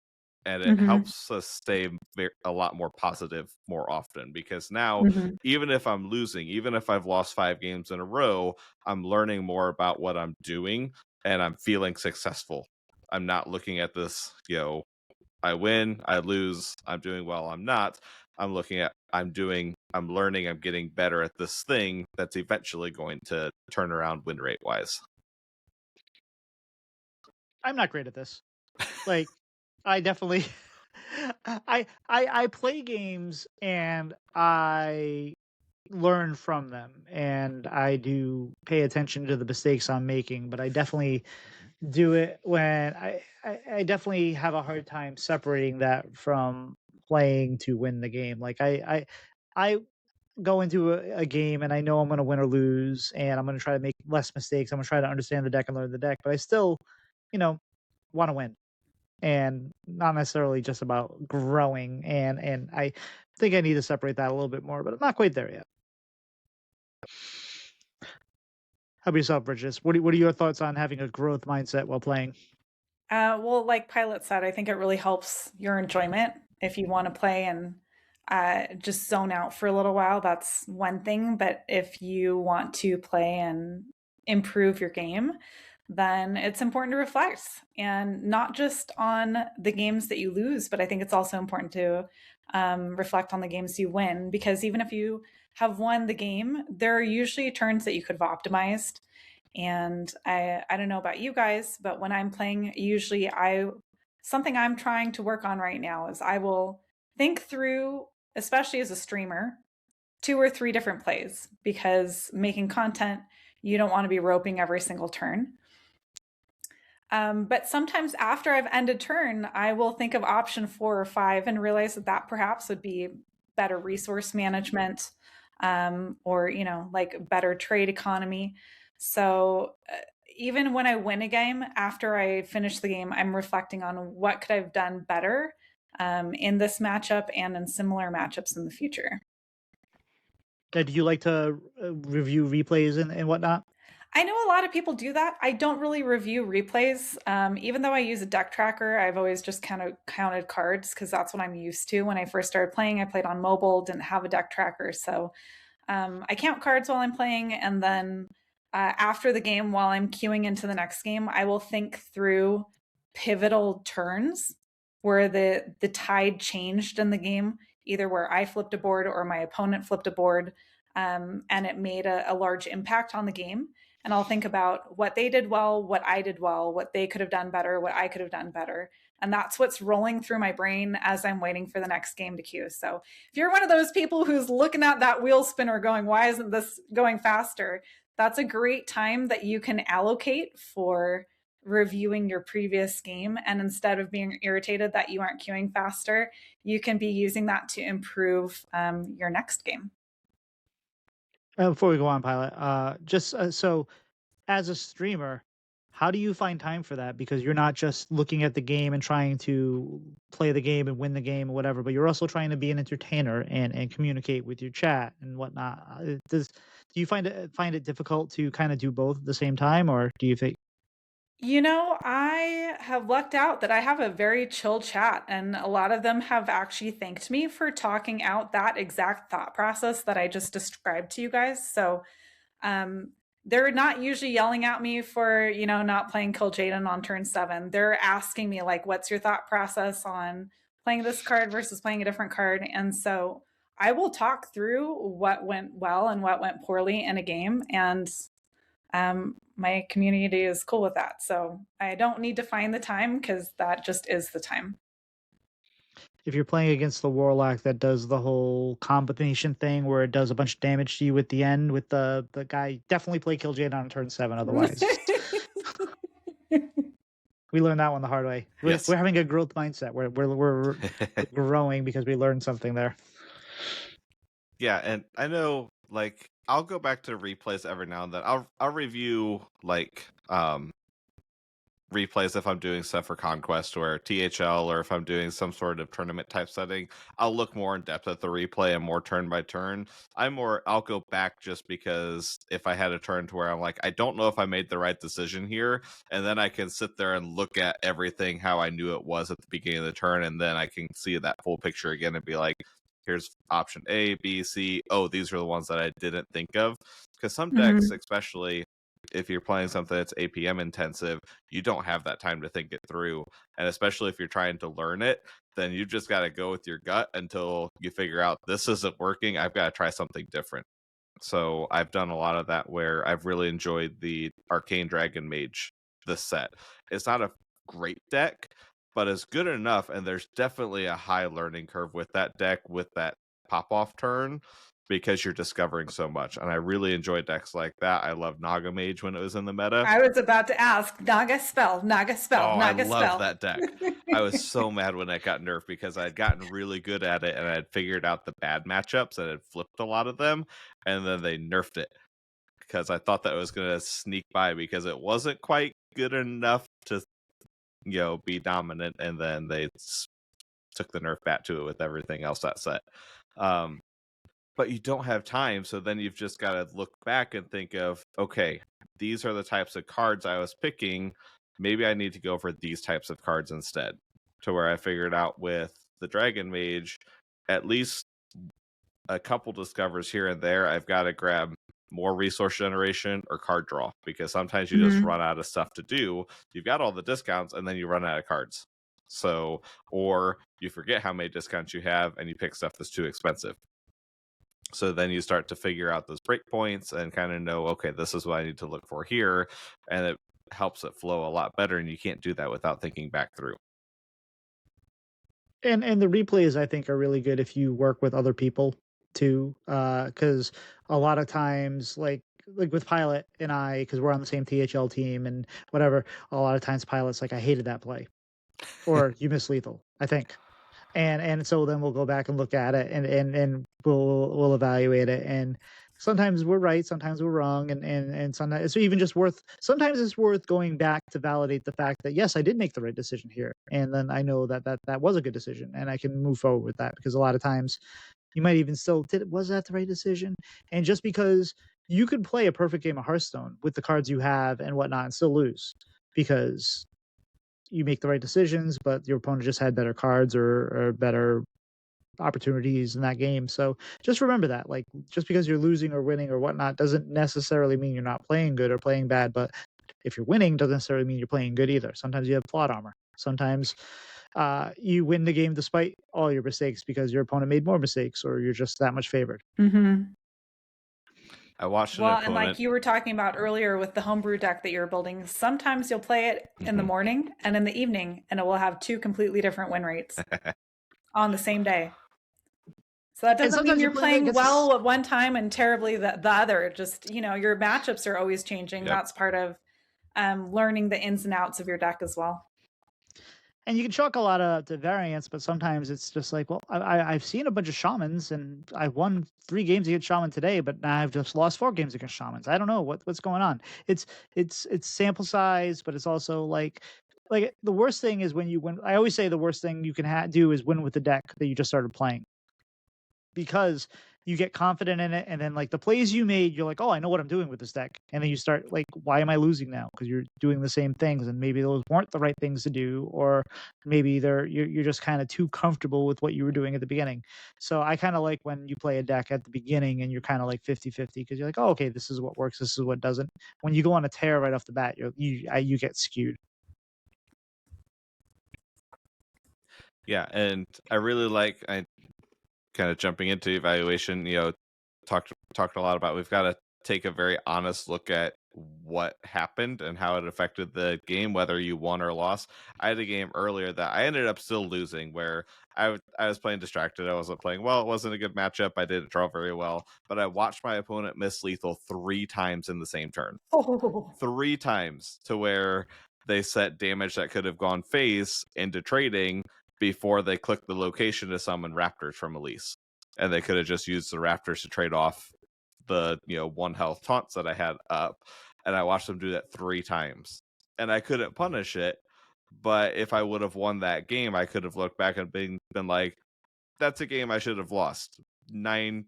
And it helps us stay a lot more positive more often, because now, even if I'm losing, even if I've lost 5 games in a row, I'm learning more about what I'm doing and I'm feeling successful. I'm not looking at this, I win, I lose, I'm doing well, I'm not. I'm looking at I'm learning, I'm getting better at this thing that's eventually going to turn around win rate wise. I'm not great at this. Like, I definitely I play games and I learn from them, and I do pay attention to the mistakes I'm making, but I definitely do it when I definitely have a hard time separating that from playing to win the game. Like I go into a game and I know I'm going to win or lose, and I'm going to try to make less mistakes. I'm going to try to understand the deck and learn the deck, but I still, want to win, and not necessarily just about growing. And I think I need to separate that a little bit more, but I'm not quite there yet. How about yourself, Brigitteous? What are your thoughts on having a growth mindset while playing? Well, like Pylet said, I think it really helps your enjoyment. If you want to play and just zone out for a little while, that's one thing. But if you want to play and improve your game, then it's important to reflect, and not just on the games that you lose, but I think it's also important to reflect on the games you win, because even if you have won the game, there are usually turns that you could have optimized. And I don't know about you guys, but when I'm playing, usually something I'm trying to work on right now is I will think through, especially as a streamer, 2 or 3 different plays, because making content, you don't want to be roping every single turn. But sometimes after I've ended turn, I will think of option 4 or 5 and realize that perhaps would be better resource management, or, like better trade economy. So even when I win a game, after I finish the game, I'm reflecting on what could I've done better in this matchup and in similar matchups in the future. Do you like to review replays and whatnot? I know a lot of people do that. I don't really review replays. Even though I use a deck tracker, I've always just kind of counted cards because that's what I'm used to. When I first started playing, I played on mobile, didn't have a deck tracker. So I count cards while I'm playing. And then after the game, while I'm queuing into the next game, I will think through pivotal turns where the tide changed in the game, either where I flipped a board or my opponent flipped a board, and it made a large impact on the game. And I'll think about what they did well, what I did well, what they could have done better, what I could have done better. And that's what's rolling through my brain as I'm waiting for the next game to queue. So if you're one of those people who's looking at that wheel spinner going, why isn't this going faster? that's a great time that you can allocate for reviewing your previous game. And instead of being irritated that you aren't queuing faster, you can be using that to improve your next game. Before we go on, Pylet, so as a streamer, how do you find time for that? Because you're not just looking at the game and trying to play the game and win the game or whatever, but you're also trying to be an entertainer and communicate with your chat and whatnot. Do you find it difficult to kind of do both at the same time, or do you think? I have lucked out that I have a very chill chat, and a lot of them have actually thanked me for talking out that exact thought process that I just described to you guys. So they're not usually yelling at me for, not playing Kill Jaden on turn 7. They're asking me, like, what's your thought process on playing this card versus playing a different card? And so I will talk through what went well and what went poorly in a game. And my community is cool with that. So I don't need to find the time because that just is the time. If you're playing against the Warlock that does the whole combination thing where it does a bunch of damage to you at the end with the guy, definitely play Kill Jade on turn 7 otherwise. We learned that one the hard way. We're having a growth mindset. We're growing because we learned something there. Yeah, and I know, like, I'll go back to replays every now and then. I'll review replays if I'm doing stuff for Conquest or THL, or if I'm doing some sort of tournament type setting. I'll look more in depth at the replay and more turn by turn. I'll go back just because if I had a turn to where I'm like, I don't know if I made the right decision here, and then I can sit there and look at everything how I knew it was at the beginning of the turn, and then I can see that full picture again and be like, here's option A, B, C. Oh, these are the ones that I didn't think of. Because some decks, especially if you're playing something that's APM intensive, you don't have that time to think it through. And especially if you're trying to learn it, then you just got to go with your gut until you figure out this isn't working. I've got to try something different. So I've done a lot of that where I've really enjoyed the Arcane Dragon Mage, this set. It's not a great deck, but it's good enough, and there's definitely a high learning curve with that deck, with that pop-off turn, because you're discovering so much. And I really enjoy decks like that. I love Naga Mage when it was in the meta. I was about to ask, Naga Spell. Oh, I love that deck. I was so mad when it got nerfed because I had gotten really good at it and I had figured out the bad matchups and had flipped a lot of them, and then they nerfed it because I thought that it was going to sneak by because it wasn't quite good enough to be dominant, and then they took the nerf back to it with everything else that set. But you don't have time, so then you've just got to look back and think of, okay, these are the types of cards I was picking. Maybe I need to go for these types of cards instead. To where I figured out with the Dragon Mage, at least a couple discovers here and there, I've got to grab more resource generation or card draw, because sometimes you just run out of stuff to do. You've got all the discounts and then you run out of cards. So, or you forget how many discounts you have and you pick stuff that's too expensive. So then you start to figure out those breakpoints and kind of know, okay, this is what I need to look for here. And it helps it flow a lot better. And you can't do that without thinking back through. And the replays, I think, are really good if you work with other people too, because a lot of times, like with Pylet and I, because we're on the same THL team and whatever, a lot of times Pylet's like, I hated that play, or you missed lethal, I think. And so then we'll go back and look at it and we'll evaluate it. And sometimes we're right, sometimes we're wrong, and sometimes it's even just sometimes it's worth going back to validate the fact that yes, I did make the right decision here, and then I know that was a good decision, and I can move forward with that, because a lot of times you might even still was that the right decision? And just because you could play a perfect game of Hearthstone with the cards you have and whatnot and still lose because you make the right decisions, but your opponent just had better cards or better opportunities in that game. So just remember that, like, just because you're losing or winning or whatnot doesn't necessarily mean you're not playing good or playing bad. But if you're winning, doesn't necessarily mean you're playing good either. Sometimes you have plot armor. Sometimes you win the game despite all your mistakes because your opponent made more mistakes, or you're just that much favored. I watched an opponent. And like you were talking about earlier with the homebrew deck that you're building, sometimes you'll play it in the morning and in the evening, and it will have two completely different win rates on the same day. So that doesn't mean you're playing well like at one time and terribly the other. Just, your matchups are always changing. Yep. That's part of learning the ins and outs of your deck as well. And you can chalk a lot of to variance, but sometimes it's just like, well, I've seen a bunch of shamans, and I won 3 games against shaman today, but now I've just lost 4 games against shamans. I don't know what's going on. It's sample size, but it's also like the worst thing is when you win. I always say the worst thing you can do is win with the deck that you just started playing, because you get confident in it, and then like the plays you made, you're like, oh, I know what I'm doing with this deck, and then you start like, why am I losing now? Because you're doing the same things, and maybe those weren't the right things to do, or maybe you're just kind of too comfortable with what you were doing at the beginning. So I kind of like when you play a deck at the beginning and you're kind of like 50-50, because you're like, oh, okay, this is what works, this is what doesn't. When you go on a tear right off the bat, you get skewed. Yeah, and I really like kind of jumping into evaluation, talked a lot about, we've got to take a very honest look at what happened and how it affected the game, whether you won or lost. I had a game earlier that I ended up still losing, where I was playing distracted. I wasn't playing well. It wasn't a good matchup. I didn't draw very well, but I watched my opponent miss lethal 3 times in the same turn. 3 times, to where they set damage that could have gone phase into trading before they clicked the location to summon raptors from Elise. And they could have just used the raptors to trade off the 1 health taunts that I had up. And I watched them do that 3 times. And I couldn't punish it. But if I would have won that game, I could have looked back and been like, that's a game I should have lost. 99%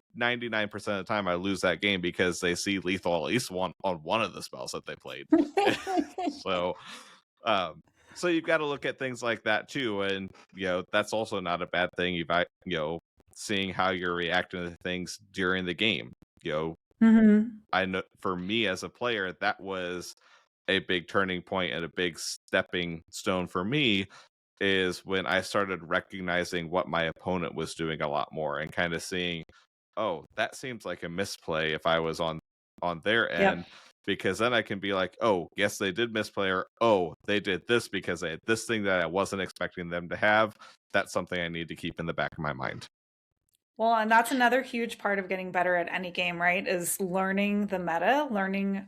of the time I lose that game because they see lethal at least on one of the spells that they played. So you've got to look at things like that too, and that's also not a bad thing. Seeing how you're reacting to things during the game. I know for me as a player, that was a big turning point and a big stepping stone for me, is when I started recognizing what my opponent was doing a lot more, and kind of seeing, oh, that seems like a misplay if I was on their end. Yep. Because then I can be like, oh, yes, they did misplay, or oh, they did this because they had this thing that I wasn't expecting them to have. That's something I need to keep in the back of my mind. Well, and that's another huge part of getting better at any game, right? Is learning the meta, learning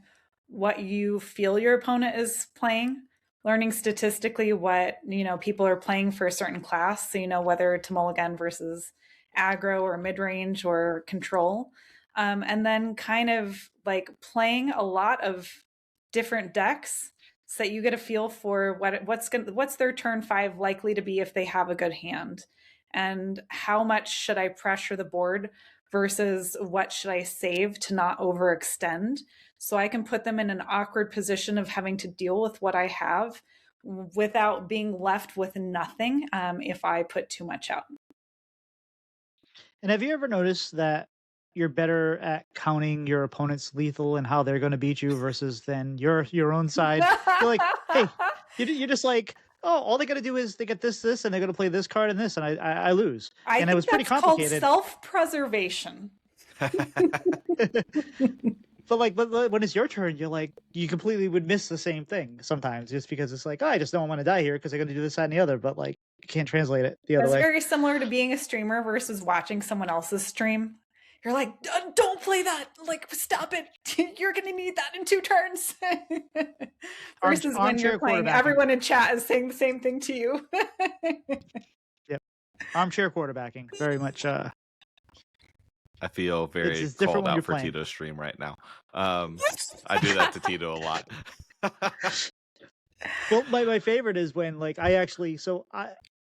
what you feel your opponent is playing, learning statistically what, people are playing for a certain class. So, whether to mulligan versus aggro or mid-range or control. And then kind of like playing a lot of different decks so that you get a feel for what's their turn 5 likely to be if they have a good hand, and how much should I pressure the board versus what should I save to not overextend, so I can put them in an awkward position of having to deal with what I have without being left with nothing if I put too much out. And have you ever noticed that you're better at counting your opponent's lethal and how they're going to beat you versus than your own side? You're like, hey, you're just like, oh, all they got to do is they get this, and they're going to play this card and this, and I lose. And it was pretty complicated. Called self-preservation. But when it's your turn, you're like, you completely would miss the same thing sometimes, just because it's like, oh, I just don't want to die here because they're going to do this, that, and the other. But like, you can't translate it the other way. It's very similar to being a streamer versus watching someone else's stream. You're like, don't play that. Like, stop it. You're going to need that in 2 turns. Versus when you're playing, everyone in chat is saying the same thing to you. Yep. Armchair quarterbacking. Very much. I feel very called out for Tito's stream right now. I do that to Tito a lot. Well, my favorite is when like I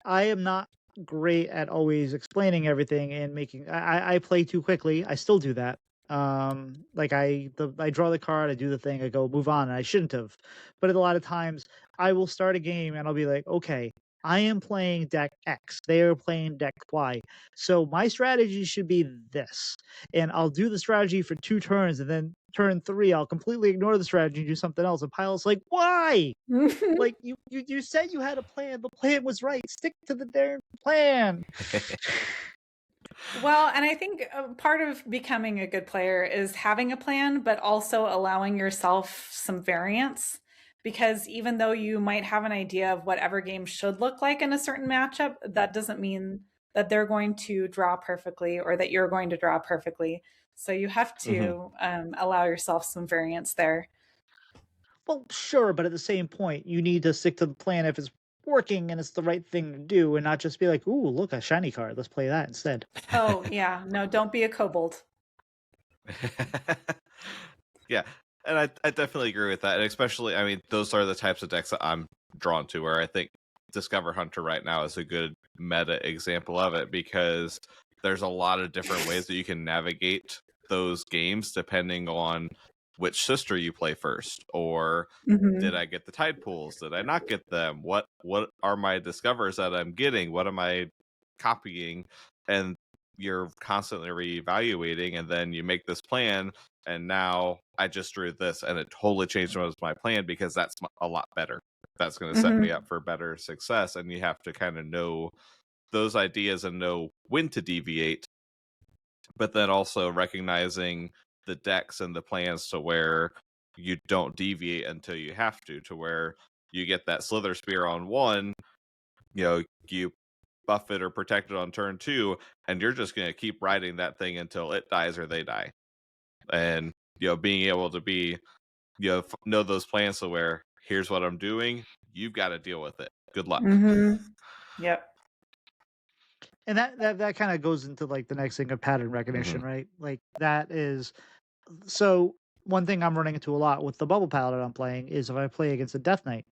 am not great at always explaining everything and making. I play too quickly. I still do that. Like I draw the card, I do the thing, I go move on, and I shouldn't have. But a lot of times I will start a game and I'll be like, okay, I am playing deck X, they are playing deck Y, so my strategy should be this, and I'll do the strategy for 2 turns, and then turn 3 I'll completely ignore the strategy and do something else. And Pylet's like, why? Like you said you had a plan, the plan was right, stick to the darn plan. Well, and I think part of becoming a good player is having a plan, but also allowing yourself some variance. Because even though you might have an idea of what every game should look like in a certain matchup, that doesn't mean that they're going to draw perfectly or that you're going to draw perfectly. So you have to allow yourself some variance there. Well, sure, but at the same point, you need to stick to the plan if it's working and it's the right thing to do, and not just be like, "Ooh, look, a shiny card. Let's play that instead." Oh yeah, no, don't be a kobold. Yeah, and I definitely agree with that, and especially, I mean, those are the types of decks that I'm drawn to, where I think Discover Hunter right now is a good meta example of it, because there's a lot of different ways that you can navigate those games depending on which sister you play first, or did I get the tide pools? Did I not get them? What are my discovers that I'm getting? What am I copying? And you're constantly reevaluating, and then you make this plan, and now I just drew this and it totally changed my plan because that's a lot better. That's going to set me up for better success, and you have to kind of know those ideas and know when to deviate, but then also recognizing the decks and the plans to where you don't deviate until you have to where you get that Slither Spear on one, you buff it or protect it on turn 2, and you're just going to keep riding that thing until it dies or they die. And being able to be know those plans to where here's what I'm doing, you've got to deal with it. Good luck. Yep. And that kind of goes into like the next thing of pattern recognition, right? Like that is so one thing I'm running into a lot with the Bubble Paladin I'm playing is if I play against a Death Knight,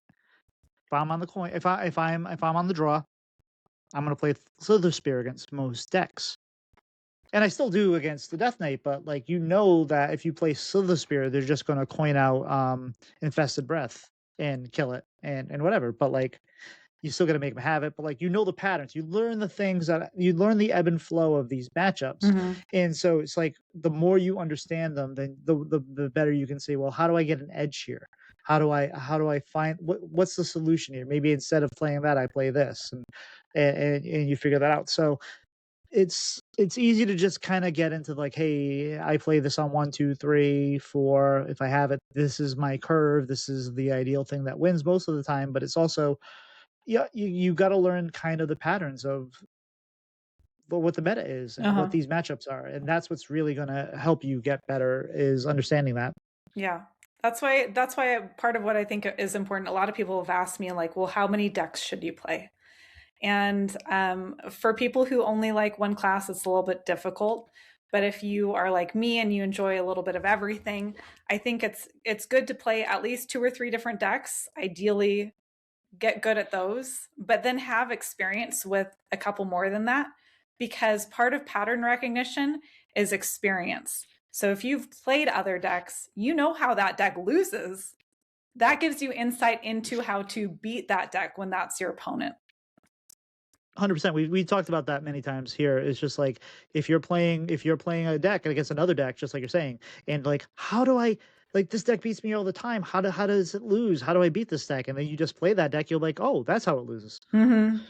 if I'm on the coin, if I'm on the draw, I'm gonna play Slither Spear against most decks. And I still do against the Death Knight, but like that if you play Slither Spear, they're just gonna coin out Infested Breath and kill it and whatever. But like you still got to make them have it, but like the patterns, you learn the things that you learn the ebb and flow of these matchups, and so it's like the more you understand them, then the better you can say, well, how do I get an edge here? How do I find what's the solution here? Maybe instead of playing that, I play this, and you figure that out. So it's easy to just kind of get into like, hey, I play this on 1, 2, 3, 4. If I have it, this is my curve. This is the ideal thing that wins most of the time, but it's also you got to learn kind of the patterns of what the meta is and what these matchups are, and that's what's really going to help you get better is understanding that. Yeah, that's why part of what I think is important. A lot of people have asked me like, well, how many decks should you play? And for people who only like one class, it's a little bit difficult. But if you are like me and you enjoy a little bit of everything, I think it's good to play at least 2 or 3 different decks. Ideally, get good at those, but then have experience with a couple more than that, because part of pattern recognition is experience. So if you've played other decks, you know how that deck loses. That gives you insight into how to beat that deck when that's your opponent. 100%. We talked about that many times here. It's just like if you're playing a deck against another deck, just like you're saying, and like, how do I like this deck beats me all the time? How does it lose? How do I beat this deck? And then you just play that deck, you're like, oh, that's how it loses. Yeah,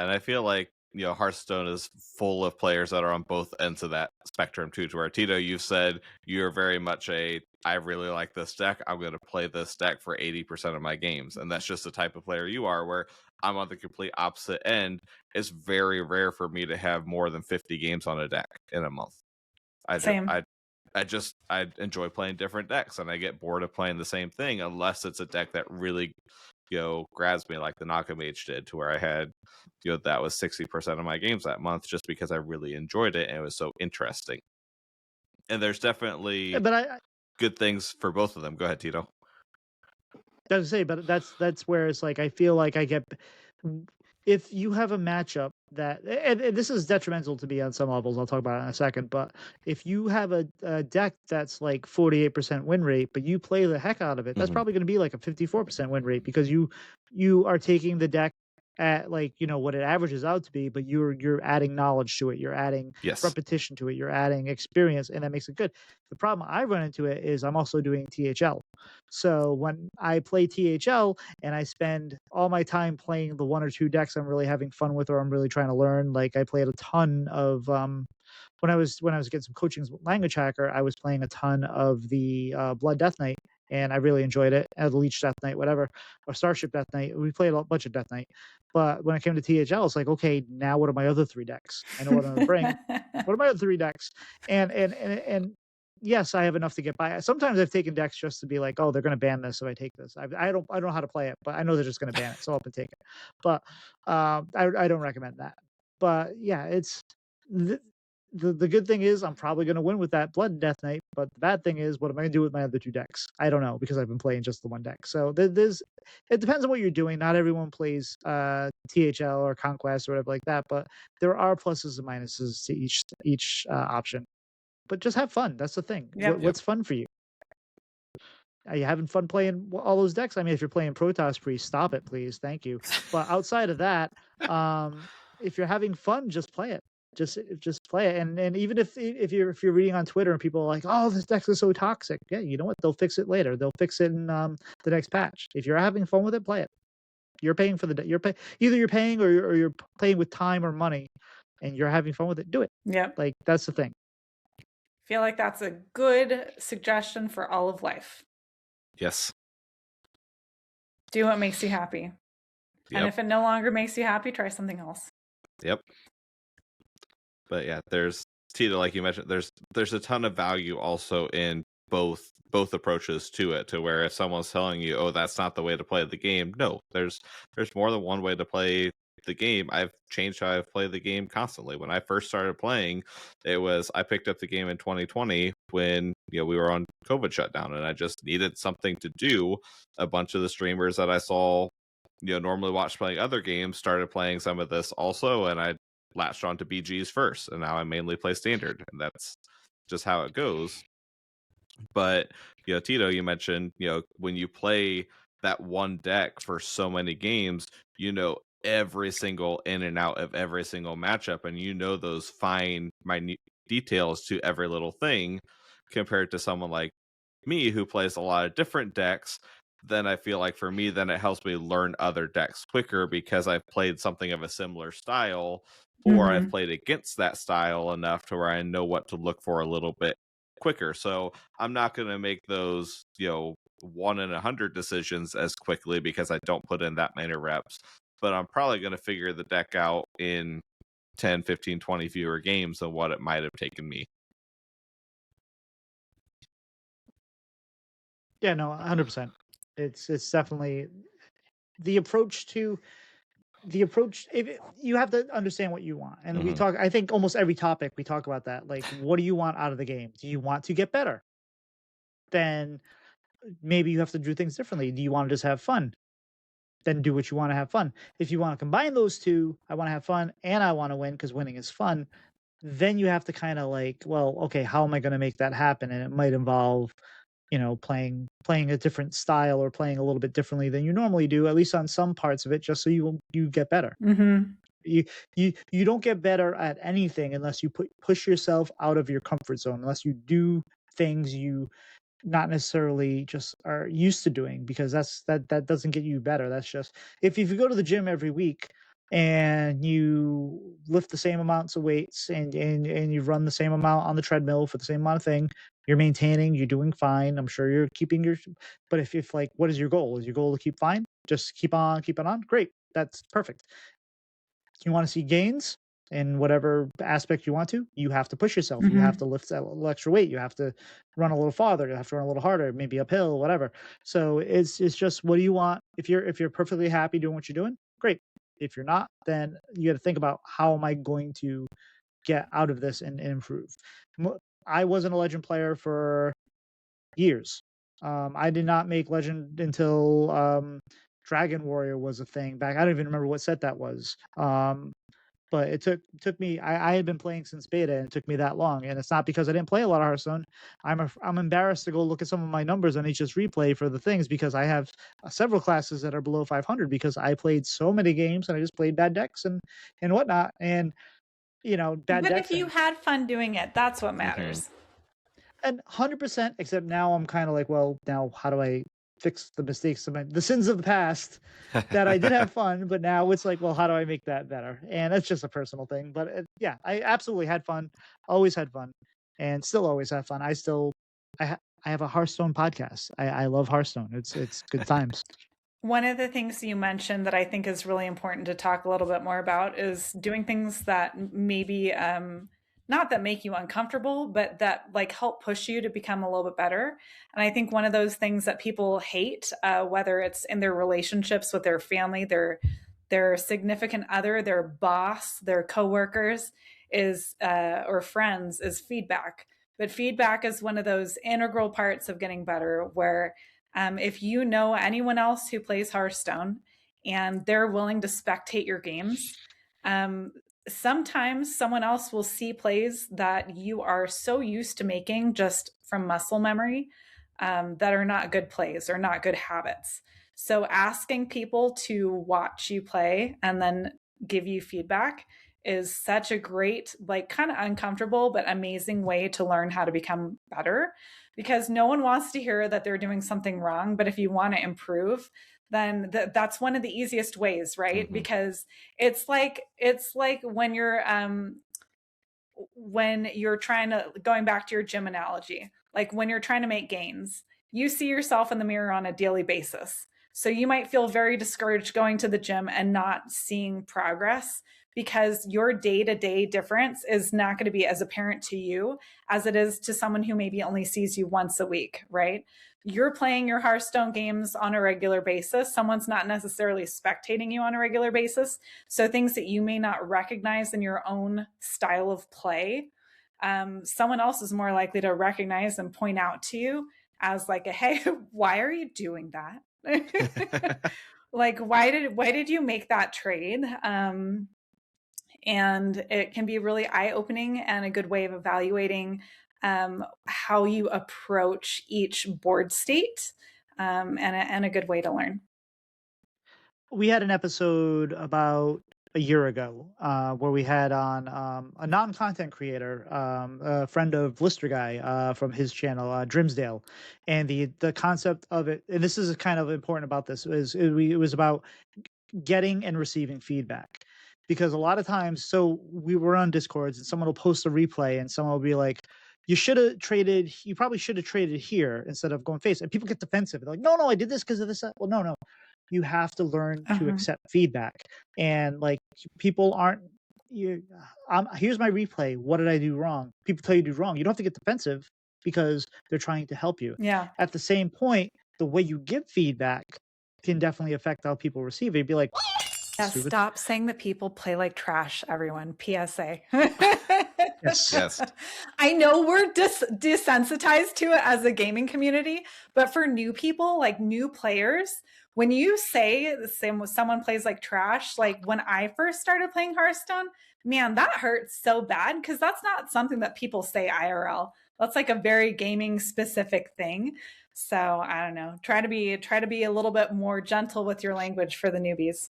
and I feel like Hearthstone is full of players that are on both ends of that spectrum too. To where Tito, you've said you're very much I really like this deck. I'm going to play this deck for 80% of my games, and that's just the type of player you are. Where I'm on the complete opposite end. It's very rare for me to have more than 50 games on a deck in a month. Same. I enjoy playing different decks, and I get bored of playing the same thing unless it's a deck that really grabs me, like the Nakamage did, to where I had that was 60% of my games that month, just because I really enjoyed it and it was so interesting. And there's definitely good things for both of them. Go ahead, Tito. I was gonna say, but that's where it's like I feel like I get, if you have a matchup that, and this is detrimental to me on some levels, I'll talk about it in a second, but if you have a deck that's like 48% win rate, but you play the heck out of it, that's probably going to be like a 54% win rate, because you are taking the deck at like what it averages out to be, but you're adding knowledge to it, you're adding repetition to it, you're adding experience, and that makes it good. The problem I run into it is I'm also doing THL. So when I play THL and I spend all my time playing the 1 or 2 decks I'm really having fun with or I'm really trying to learn, like I played a ton of when I was getting some coaching with Language Hacker, I was playing a ton of the Blood Death Knight, and I really enjoyed it. As Leech Death Knight, whatever, or Starship Death Knight. We played a bunch of Death Knight. But when it came to THL, it's like, okay, now what are my other 3 decks? I know what I'm gonna bring. What are my other 3 decks? And yes, I have enough to get by. Sometimes I've taken decks just to be like, oh, they're going to ban this if I take this. I don't know how to play it, but I know they're just going to ban it, so I'll take it. But I don't recommend that. But yeah, it's the good thing is I'm probably going to win with that Blood Death Knight. But the bad thing is, what am I going to do with my other 2 decks? I don't know, because I've been playing just the 1 deck. So it depends on what you're doing. Not everyone plays THL or Conquest or whatever like that, but there are pluses and minuses to each option. But just have fun. That's the thing. Yep. What's fun for you? Are you having fun playing all those decks? I mean, if you're playing Protoss Priest, stop it, please. Thank you. But outside of that, if you're having fun, just play it. Just play it. And even if you're reading on Twitter and people are like, oh, this deck is so toxic. Yeah, you know what? They'll fix it later. They'll fix it in the next patch. If you're having fun with it, play it. You're paying for either you're paying or you're playing with time or money, and you're having fun with it. Do it. Yeah. Like, that's the thing. Feel like that's a good suggestion for all of life. Yes. Do what makes you happy. Yep. And if it no longer makes you happy, try something else. Yep. But yeah, there's Tito, like you mentioned, there's a ton of value also in both approaches to it, to where if someone's telling you, oh, that's not the way to play the game, no, there's more than one way to play the game. I've changed how I've played the game constantly. When I first started playing, I picked up the game in 2020 when we were on COVID shutdown, and I just needed something to do. A bunch of the streamers that I saw normally watch playing other games started playing some of this also, and I latched on to BGs first, and now I mainly play standard, and that's just how it goes. But Tito, you mentioned when you play that one deck for so many games, every single in and out of every single matchup, and those fine minute details to every little thing, compared to someone like me who plays a lot of different decks. Then I feel like for me, then it helps me learn other decks quicker because I've played something of a similar style, or I've played against that style enough to where I know what to look for a little bit quicker. So I'm not going to make those 1 in 100 decisions as quickly because I don't put in that many reps, but I'm probably going to figure the deck out in 10, 15, 20 fewer games than what it might have taken me. Yeah, no, 100%. It's definitely the approach. If you have to understand what you want, and we talk. I think almost every topic we talk about that. Like, what do you want out of the game? Do you want to get better? Then maybe you have to do things differently. Do you want to just have fun? Then do what you want to have fun. If you want to combine those two, I want to have fun and I want to win because winning is fun. Then you have to kind of like, well, okay, how am I going to make that happen? And it might involve playing a different style or playing a little bit differently than you normally do, at least on some parts of it, just so you get better. You don't get better at anything unless you push yourself out of your comfort zone, unless you do things you not necessarily just are used to doing, because that doesn't get you better. That's just, if you go to the gym every week and you lift the same amounts of weights and you run the same amount on the treadmill for the same amount of thing, you're maintaining, you're doing fine. I'm sure you're keeping but if like, what is your goal? Is your goal to keep fine? Just keep on. Great. That's perfect. You want to see gains in whatever aspect you want to, you have to push yourself. You have to lift a little extra weight. You have to run a little farther. You have to run a little harder, maybe uphill, whatever. So it's just, what do you want? If you're perfectly happy doing what you're doing, great. If you're not, then you got to think about, how am I going to get out of this and improve? I wasn't a Legend player for years. I did not make Legend until Dragon Warrior was a thing back. I don't even remember what set that was. But it took me. I had been playing since beta, and it took me that long. And it's not because I didn't play a lot of Hearthstone. I'm embarrassed to go look at some of my numbers on HS Replay for the things, because I have several classes that are below 500 because I played so many games and I just played bad decks and whatnot. And bad but decks. But if you had fun doing it, that's what matters. And 100%. Except now I'm kind of like, well, now how do I fix the mistakes of the sins of the past that I did have fun, but now it's like, well, how do I make that better? And it's just a personal thing. But yeah, I absolutely had fun, always had fun, and still always have fun. I I have a Hearthstone podcast. I love Hearthstone. It's good times. One of the things you mentioned that I think is really important to talk a little bit more about is doing things that maybe not that make you uncomfortable, but that like help push you to become a little bit better. And I think one of those things that people hate, whether it's in their relationships with their family, their significant other, their boss, their coworkers, is or friends, is feedback. But feedback is one of those integral parts of getting better where if you know anyone else who plays Hearthstone and they're willing to spectate your games, sometimes someone else will see plays that you are so used to making just from muscle memory that are not good plays or not good habits. So asking people to watch you play and then give you feedback is such a great, like kind of uncomfortable, but amazing way to learn how to become better, because no one wants to hear that they're doing something wrong. But if you want to improve, then that's one of the easiest ways, right? Mm-hmm. Because it's like when you're trying to, going back to your gym analogy, like when you're trying to make gains, you see yourself in the mirror on a daily basis. So you might feel very discouraged going to the gym and not seeing progress because your day-to-day difference is not going to be as apparent to you as it is to someone who maybe only sees you once a week, right? You're playing your Hearthstone games on a regular basis. Someone's not necessarily spectating you on a regular basis. So things that you may not recognize in your own style of play, someone else is more likely to recognize and point out to you as like hey, why are you doing that? Like, why did you make that trade? And it can be really eye-opening and a good way of evaluating how you approach each board state, and a good way to learn. We had an episode about a year ago where we had on a non-content creator, a friend of Blister Guy from his channel, Drimsdale, and the concept of it, and this is kind of important about this, it was about getting and receiving feedback. Because a lot of times, so we were on Discords and someone will post a replay and someone will be like, you probably should have traded here instead of going face. And people get defensive. They're like, no, I did this because of this. Well, no. You have to learn to accept feedback. And like people aren't, here's my replay. What did I do wrong? People tell you to do wrong. You don't have to get defensive because they're trying to help you. Yeah. At the same point, the way you give feedback can definitely affect how people receive it. You'd be like, yeah, stop saying that people play like trash, everyone. PSA. Yes. I know we're desensitized to it as a gaming community, but for new people, like new players, when you say the same, someone plays like trash, like when I first started playing Hearthstone, man, that hurts so bad because that's not something that people say IRL. That's like a very gaming specific thing. So I don't know. Try to be a little bit more gentle with your language for the newbies.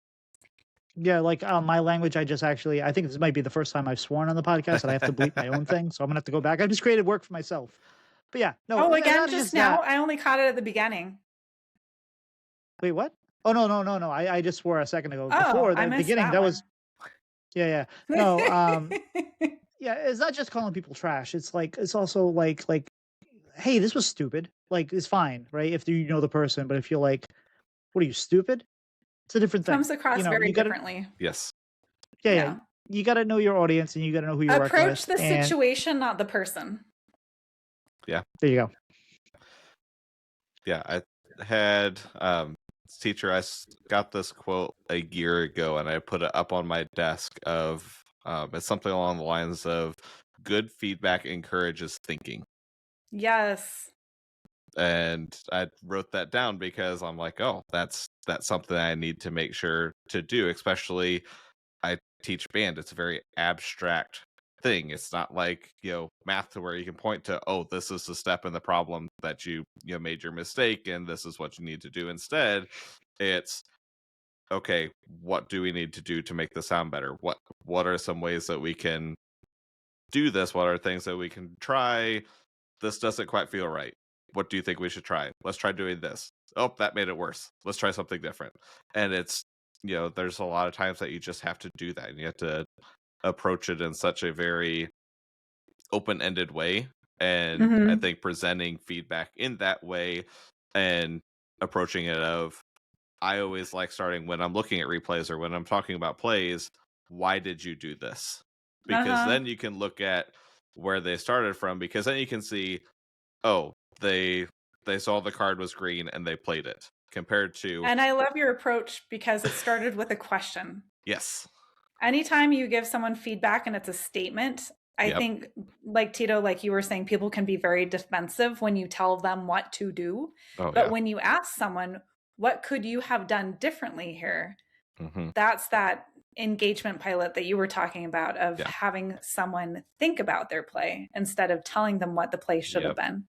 Yeah, like my language, I think this might be the first time I've sworn on the podcast and I have to bleep my own thing. So I'm going to have to go back. I just created work for myself. But yeah, no. Oh, again, just now? I only caught it at the beginning. Wait, what? Oh, no. I just swore a second ago. Oh, before the beginning, that was... Yeah. No, yeah, it's not just calling people trash. It's like, it's also like, hey, this was stupid. Like, it's fine, right? If you know the person, but if you're like, what are you, stupid? It's a different thing. Comes across very differently. Yes. Yeah. You got to know your audience and you got to know who you're working with. Approach the situation, not the person. Yeah. There you go. Yeah, I had teacher, I got this quote a year ago and I put it up on my desk of it's something along the lines of good feedback encourages thinking. Yes. And I wrote that down because I'm like, oh, that's something I need to make sure to do, especially I teach band. It's a very abstract thing. It's not like, math to where you can point to, oh, this is the step in the problem that you made your mistake and this is what you need to do instead. It's okay, what do we need to do to make the sound better? What are some ways that we can do this? What are things that we can try? This doesn't quite feel right. What do you think we should try? Let's try doing this. Oh, that made it worse. Let's try something different. And it's, there's a lot of times that you just have to do that. And you have to approach it in such a very open-ended way. And I think presenting feedback in that way and approaching it of, I always like starting when I'm looking at replays or when I'm talking about plays, why did you do this? Because then you can look at where they started from, because then you can see, oh, they saw the card was green and they played it, compared to... And I love your approach because it started with a question. Yes. Anytime you give someone feedback and it's a statement, I think, like Tito, like you were saying, people can be very defensive when you tell them what to do. But when you ask someone, what could you have done differently here? That's that engagement pilot that you were talking about, of having someone think about their play instead of telling them what the play should have been.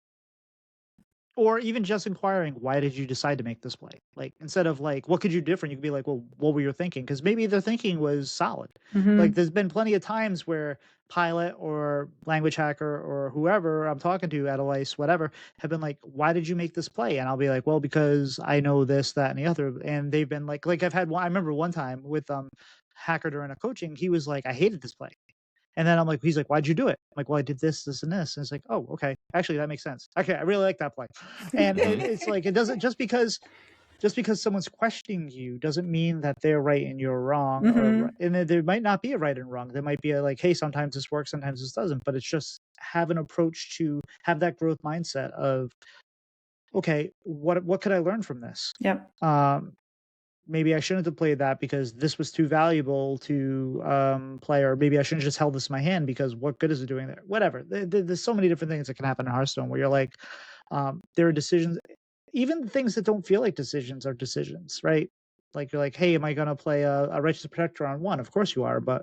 Or even just inquiring, why did you decide to make this play? Like, instead of like, what could you do different? You could be like, well, what were you thinking? Because maybe their thinking was solid. Like, there's been plenty of times where Pylet or Language Hacker or whoever I'm talking to, Adelice, whatever, have been like, why did you make this play? And I'll be like, well, because I know this, that, and the other. And they've been like I've had one, I remember one time with Hacker during a coaching, he was like, I hated this play. And then I'm like, he's like, why'd you do it? I'm like, well, I did this, this, and this. And it's like, oh, okay. Actually, that makes sense. Okay, I really like that play. And it's like, it doesn't, just because someone's questioning you doesn't mean that they're right and you're wrong. Or, and there might not be a right and wrong. There might be a like, hey, sometimes this works, sometimes this doesn't. But it's just have an approach to have that growth mindset of, okay, what could I learn from this? Yep. Maybe I shouldn't have played that because this was too valuable to play, or maybe I shouldn't just held this in my hand because what good is it doing there? Whatever. There's so many different things that can happen in Hearthstone where you're like, there are decisions, even things that don't feel like decisions are decisions, right? Like you're like, hey, am I going to play a Righteous Protector on 1? Of course you are, but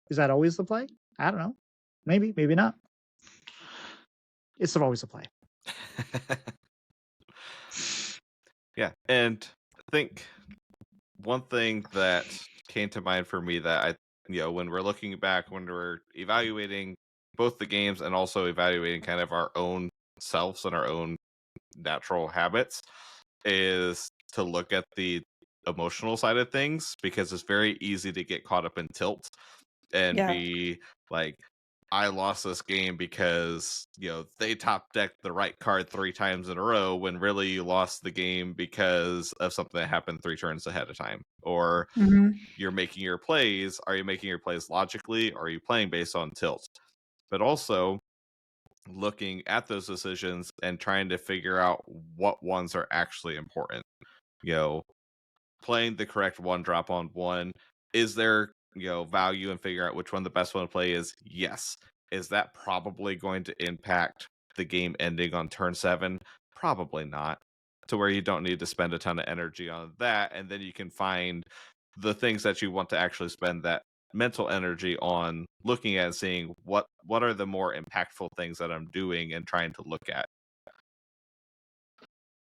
is that always the play? I don't know. Maybe, maybe not. It's always the play. Yeah, and I think one thing that came to mind for me that when we're looking back, when we're evaluating both the games and also evaluating kind of our own selves and our own natural habits, is to look at the emotional side of things, because it's very easy to get caught up in tilt and be like, I lost this game because, they top decked the right card 3 times in a row, when really you lost the game because of something that happened 3 turns ahead of time. Or you're making your plays. Are you making your plays logically, or are you playing based on tilt? But also looking at those decisions and trying to figure out what ones are actually important. Playing the correct 1-drop on 1. Is there value in figuring out which one the best one to play is? Yes. Is that probably going to impact the game ending on turn 7? Probably not, to where you don't need to spend a ton of energy on that, and then you can find the things that you want to actually spend that mental energy on looking at and seeing what are the more impactful things that I'm doing and trying to look at.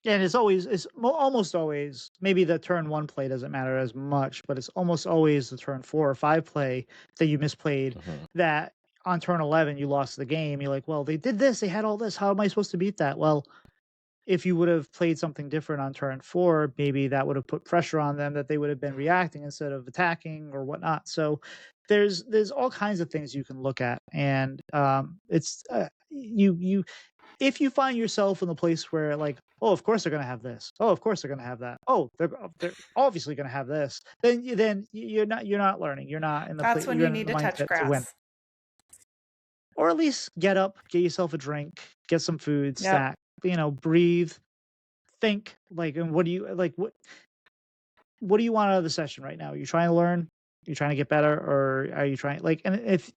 And it's almost always, maybe the turn 1 play doesn't matter as much, but it's almost always the turn 4 or 5 play that you misplayed, that on turn 11 you lost the game. You're like, well, they did this, they had all this, how am I supposed to beat that? Well, if you would have played something different on turn 4, maybe that would have put pressure on them, that they would have been reacting instead of attacking or whatnot. So there's all kinds of things you can look at, and it's you if you find yourself in the place where like, oh, of course they're going to have this, oh, of course they're going to have that, oh, they're obviously going to have this, then you're not learning, you're not in the that's when you need to touch grass to win. Or at least get up, get yourself a drink, get some food, stack, breathe, think, like, and what do you want out of the session right now? Are you trying to learn? Are you trying to get better? Or are you trying, like, and if,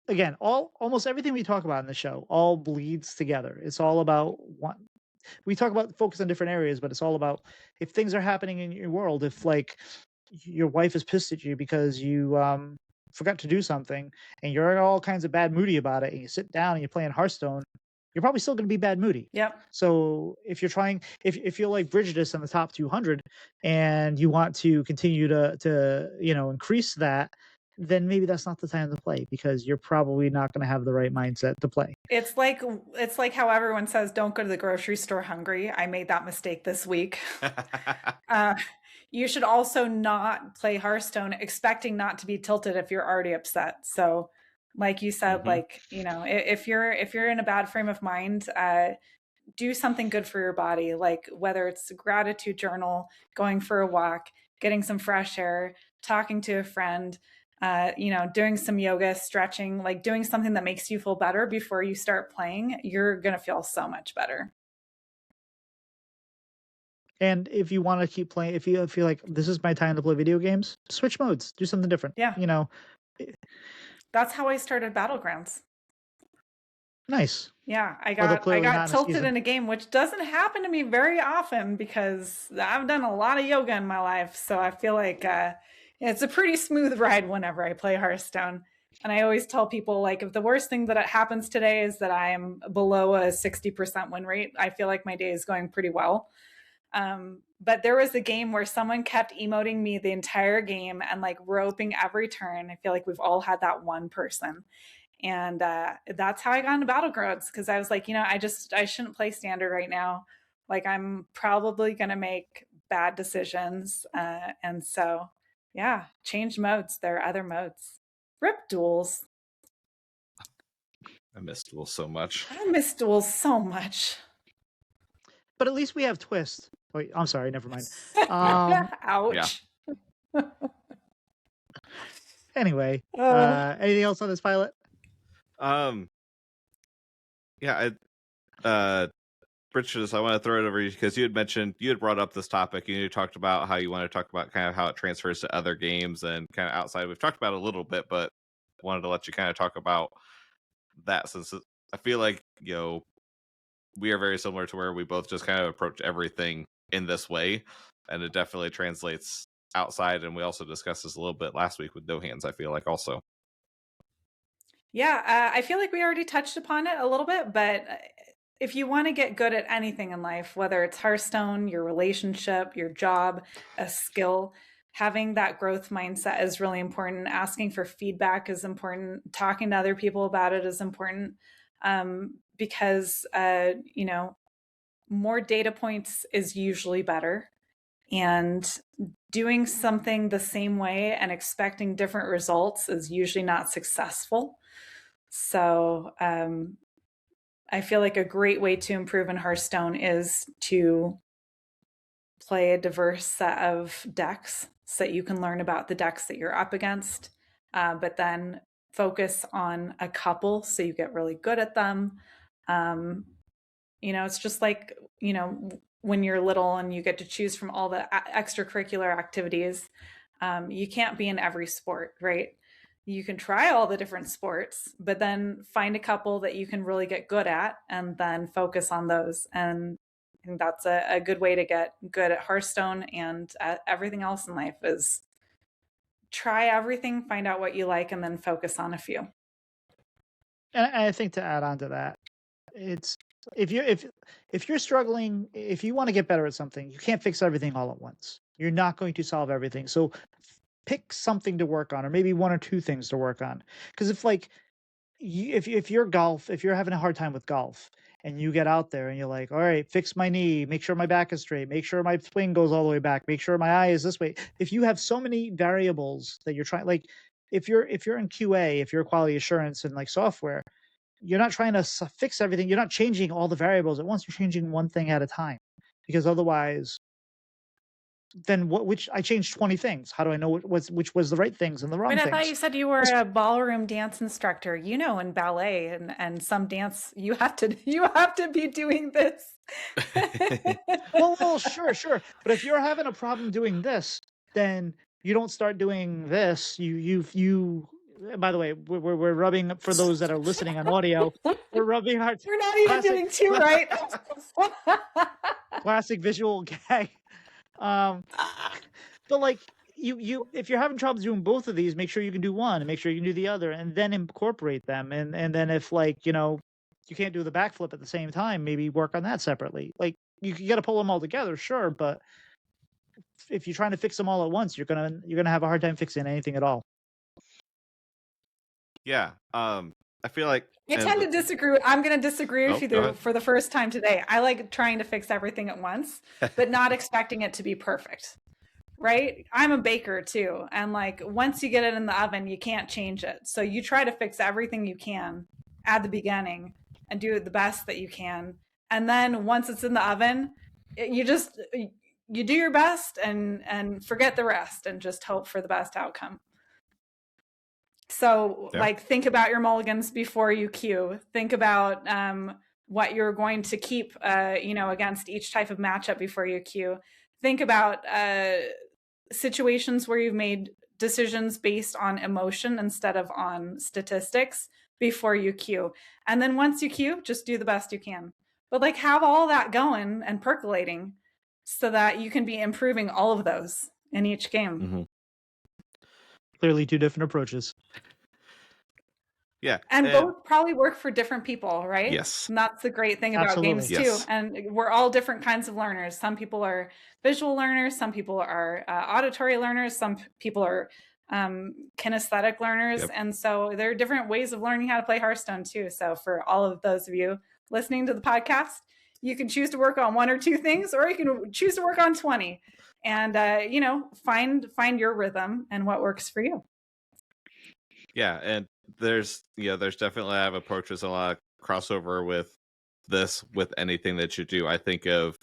again, almost everything we talk about in the show all bleeds together. It's all about one. We talk about focus on different areas, but it's all about if things are happening in your world, if like your wife is pissed at you because you forgot to do something and you're all kinds of bad moody about it, and you sit down and you're playing Hearthstone, you're probably still going to be bad moody. Yep. So if you're trying, if you're like Brigitteous in the top 200 and you want to continue to increase that, then maybe that's not the time to play, because you're probably not going to have the right mindset to play. It's like how everyone says, don't go to the grocery store hungry. I made that mistake this week. You should also not play Hearthstone expecting not to be tilted if you're already upset. So Like you said, like, if you're in a bad frame of mind, do something good for your body, like whether it's a gratitude journal, going for a walk, getting some fresh air, talking to a friend, doing some yoga, stretching, like doing something that makes you feel better before you start playing. You're going to feel so much better. And if you want to keep playing, if you feel like this is my time to play video games, switch modes, do something different. Yeah. That's how I started Battlegrounds. Nice. Yeah, I got tilted in a game, which doesn't happen to me very often because I've done a lot of yoga in my life. So I feel like it's a pretty smooth ride whenever I play Hearthstone. And I always tell people, like, if the worst thing that happens today is that I am below a 60% win rate, I feel like my day is going pretty well. But there was a game where someone kept emoting me the entire game and like roping every turn. I feel like we've all had that one person. And that's how I got into Battlegrounds, because I was like, I shouldn't play standard right now. Like, I'm probably going to make bad decisions. And so, yeah, change modes. There are other modes. Rip duels. I miss duels so much. I miss duels so much. But at least we have Twist. Wait, I'm sorry, never mind. Ouch. Yeah. Anyway, anything else on this Pylet? Brigitteous, I want to throw it over you because you had brought up this topic and you talked about how you want to talk about kind of how it transfers to other games and kind of outside. We've talked about it a little bit, but wanted to let you kind of talk about that, since I feel like, we are very similar to where we both just kind of approach everything in this way, and it definitely translates outside. And we also discussed this a little bit last week with No Hands, I feel like, also. Yeah, I feel like we already touched upon it a little bit, but if you want to get good at anything in life, whether it's Hearthstone, your relationship, your job, a skill, having that growth mindset is really important. Asking for feedback is important. Talking to other people about it is important, because, more data points is usually better. And doing something the same way and expecting different results is usually not successful. So I feel like a great way to improve in Hearthstone is to play a diverse set of decks so that you can learn about the decks that you're up against, but then focus on a couple so you get really good at them. It's just like, when you're little and you get to choose from all the extracurricular activities, you can't be in every sport, right? You can try all the different sports, but then find a couple that you can really get good at and then focus on those. And I think that's a good way to get good at Hearthstone and at everything else in life is try everything, find out what you like, and then focus on a few. And I think to add on to that, it's if you're struggling, if you want to get better at something, you can't fix everything all at once. You're not going to solve everything. So pick something to work on, or maybe one or two things to work on. Because if you're having a hard time with golf and you get out there and you're like, all right, fix my knee, make sure my back is straight, make sure my swing goes all the way back, make sure my eye is this way. If you have so many variables that you're trying, like if you're in QA, if you're quality assurance and like software, you're not trying to fix everything. You're not changing all the variables at once. You're changing one thing at a time, because otherwise, then which I changed 20 things. How do I know which was the right things and the wrong things? I thought you said you were a ballroom dance instructor. In ballet and some dance, you have to be doing this. well, sure. But if you're having a problem doing this, then you don't start doing this. You. By the way, we're rubbing, for those that are listening on audio, we're rubbing our. You're not even doing two right. Classic visual gag. But like if you're having trouble doing both of these, make sure you can do one and make sure you can do the other, and then incorporate them. And then if you can't do the backflip at the same time, maybe work on that separately. Like you got to pull them all together, sure, but if you're trying to fix them all at once, you're gonna have a hard time fixing anything at all. Yeah. I feel like you tend to disagree. I'm going to disagree with you for the first time today. I like trying to fix everything at once, but not expecting it to be perfect. right? I'm a baker too. And like once you get it in the oven, you can't change it. So you try to fix everything you can at the beginning and do it the best that you can. And then once it's in the oven, you just you do your best and forget the rest and just hope for the best outcome. So like think about your mulligans before you queue. Think about what you're going to keep against each type of matchup before you queue. Think about situations where you've made decisions based on emotion instead of on statistics before you queue. And then once you queue, just do the best you can. But like have all that going and percolating so that you can be improving all of those in each game. Mm-hmm. Clearly two different approaches. Yeah. And both probably work for different people, right? Yes. And that's the great thing about games too. Yes. And we're all different kinds of learners. Some people are visual learners. Some people are auditory learners. Some people are kinesthetic learners. Yep. And so there are different ways of learning how to play Hearthstone too. So for all of those of you listening to the podcast, you can choose to work on one or two things, or you can choose to work on 20 and, find your rhythm and what works for you. Yeah. And there's definitely, I have approaches a lot of crossover with this, with anything that you do. I think of,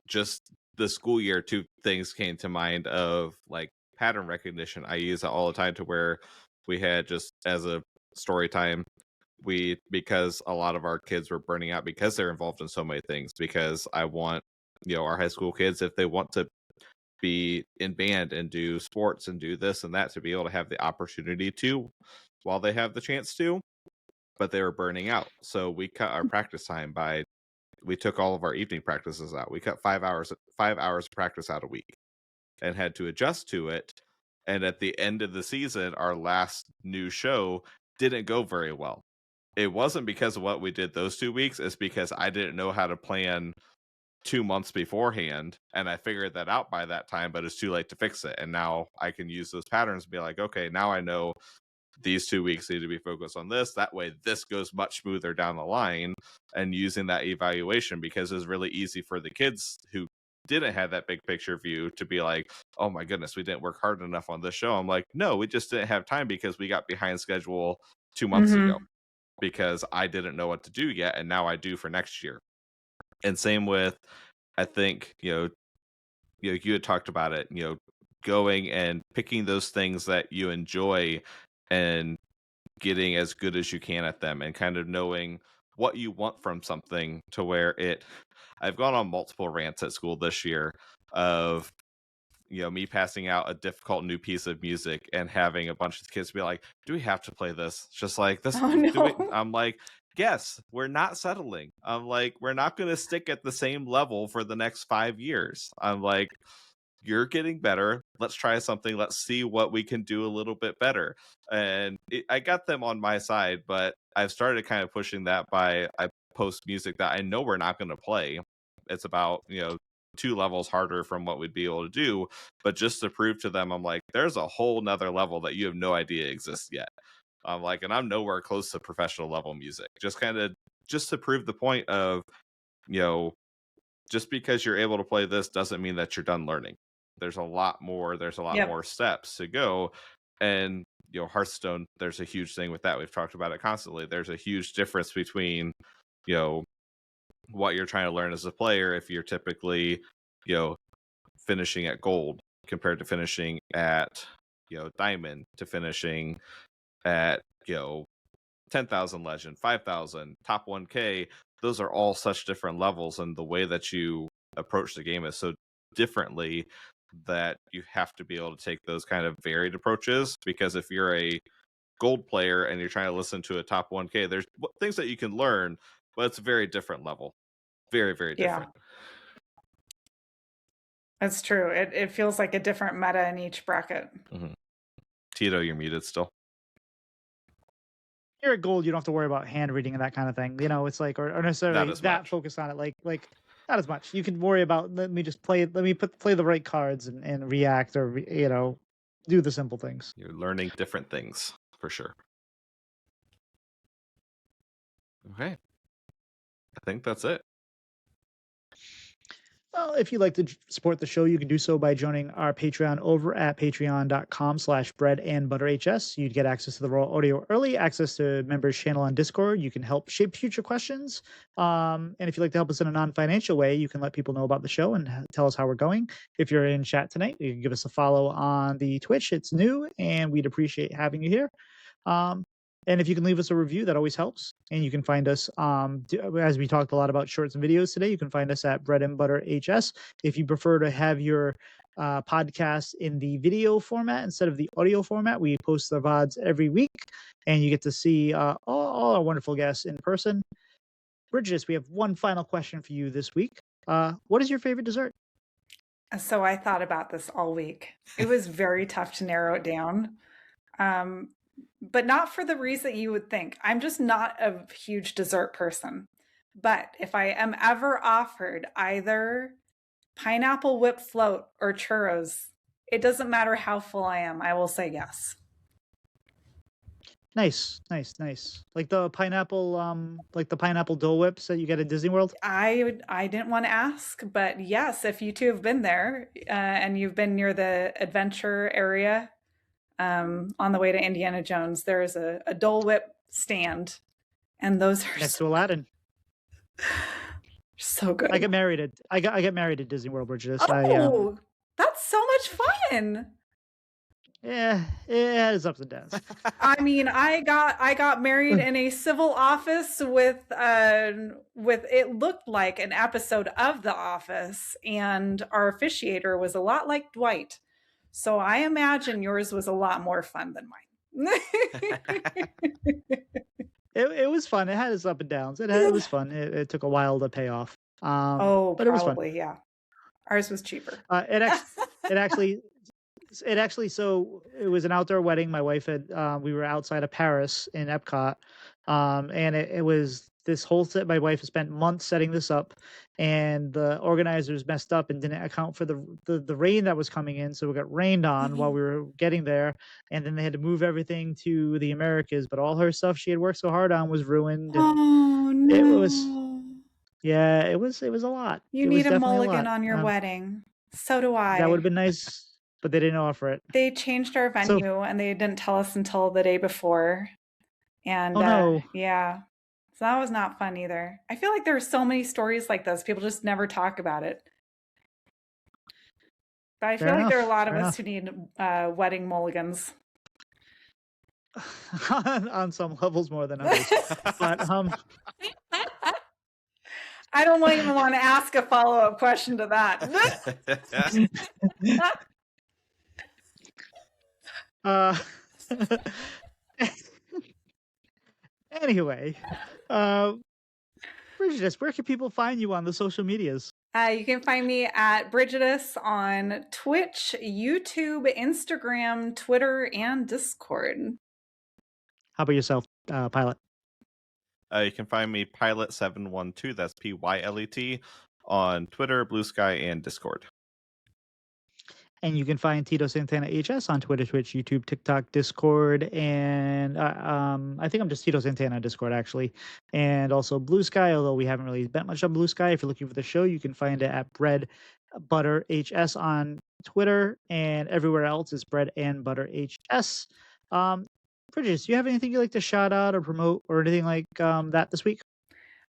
just the school year, two things came to mind of like pattern recognition. I use it all the time to where we had just as a story time, because a lot of our kids were burning out because they're involved in so many things, because I want, our high school kids, if they want to be in band and do sports and do this and that, to be able to have the opportunity to while they have the chance to, but they were burning out. So we cut our practice time we took all of our evening practices out. We cut 5 hours of practice out a week and had to adjust to it. And at the end of the season, our last new show didn't go very well. It wasn't because of what we did those 2 weeks. It's because I didn't know how to plan 2 months beforehand, and I figured that out by that time, but it's too late to fix it. And now I can use those patterns and be like, okay, now I know these 2 weeks need to be focused on this. That way this goes much smoother down the line. And using that evaluation, because it's really easy for the kids who didn't have that big picture view to be like, oh my goodness, we didn't work hard enough on this show. I'm like, no, we just didn't have time because we got behind schedule 2 months ago, because I didn't know what to do yet, and now I do for next year. And same with, I think, you had talked about it, going and picking those things that you enjoy and getting as good as you can at them, and kind of knowing what you want from something, to where I've gone on multiple rants at school this year of, me passing out a difficult new piece of music and having a bunch of kids be like, do we have to play this? Just like this. Oh, no. I'm like, yes, we're not settling. I'm like, we're not going to stick at the same level for the next 5 years. I'm like, you're getting better. Let's try something. Let's see what we can do a little bit better. And I got them on my side, but I've started kind of pushing that I post music that I know we're not going to play. It's about, 2 levels harder from what we'd be able to do. But just to prove to them, I'm like, there's a whole nother level that you have no idea exists yet. I'm like, and I'm nowhere close to professional level music. Just to prove the point of, just because you're able to play this doesn't mean that you're done learning. There's a lot more more steps to go. And Hearthstone, there's a huge thing with that. We've talked about it constantly. There's a huge difference between what you're trying to learn as a player, if you're typically finishing at gold, compared to finishing at diamond, to finishing at 10,000 legend, 5,000, top 1K. Those are all such different levels, and the way that you approach the game is so differently that you have to be able to take those kind of varied approaches. Because if you're a gold player and you're trying to listen to a top 1K, there's things that you can learn, but it's a very different level. Very, very different. Yeah. That's true. It feels like a different meta in each bracket. Mm-hmm. Tito, you're muted still. You're at gold, you don't have to worry about hand reading and that kind of thing. It's like, or necessarily that focus on it. Like not as much. You can worry about, let me play the right cards and react, or do the simple things. You're learning different things for sure. Okay, I think that's it. Well, if you'd like to support the show, you can do so by joining our Patreon over at patreon.com/breadandbutterhs. You'd get access to the raw audio early, access to members' channel on Discord. You can help shape future questions. And if you'd like to help us in a non-financial way, you can let people know about the show and tell us how we're going. If you're in chat tonight, you can give us a follow on the Twitch. It's new, and we'd appreciate having you here. And if you can leave us a review, that always helps. And you can find us, as we talked a lot about shorts and videos today, you can find us at BreadAndButterHS. If you prefer to have your podcast in the video format instead of the audio format, we post the VODs every week, and you get to see all our wonderful guests in person. Brigitteous, we have one final question for you this week. What is your favorite dessert? So I thought about this all week. It was very tough to narrow it down. But not for the reason you would think. I'm just not a huge dessert person. But if I am ever offered either pineapple whipped float or churros, it doesn't matter how full I am, I will say yes. Nice. Like the pineapple Dole Whips that you get at Disney World. I didn't want to ask, but yes, if you two have been there and you've been near the adventure area, on the way to Indiana Jones, there's a Dole Whip stand, and those are next to Aladdin. So good. I get married at Disney World, Brigitteous. Oh, that's so much fun. Yeah, it has ups and downs. I mean, I got married in a civil office with it looked like an episode of The Office, and our officiator was a lot like Dwight. So I imagine yours was a lot more fun than mine. It was fun. It had its up and downs. It was fun. It took a while to pay off. But it was fun. Yeah. Ours was cheaper. It actually. So it was an outdoor wedding. My wife had. We were outside of Paris in Epcot, and it was this whole set. My wife spent months setting this up, and the organizers messed up and didn't account for the rain that was coming in. So we got rained on while we were getting there, and then they had to move everything to the Americas. But all her stuff she had worked so hard on was ruined. Oh no! It was a lot. You need a mulligan on your wedding. So do I. That would have been nice. But they didn't offer it. They changed our venue and they didn't tell us until the day before. And yeah. So that was not fun either. I feel like there are so many stories like this. People just never talk about it. But I feel like there are a lot of us who need wedding mulligans. On some levels more than others. But I don't even want to ask a follow-up question to that. Anyway, Brigitteous, where can people find you on the social medias? You can find me at Brigitteous on Twitch, YouTube, Instagram, Twitter, and Discord. How about yourself, Pylet? You can find me Pylet712, that's Pylet, on Twitter, Blue Sky, and Discord. And you can find Tito SantanaHS on Twitter, Twitch, YouTube, TikTok, Discord, and I think I'm just Tito Santana Discord, actually. And also Blue Sky, although we haven't really spent much on Blue Sky. If you're looking for the show, you can find it at BreadButterHS on Twitter, and everywhere else is BreadAndButterHS. Brigitteous, do you have anything you'd like to shout out or promote or anything like that this week?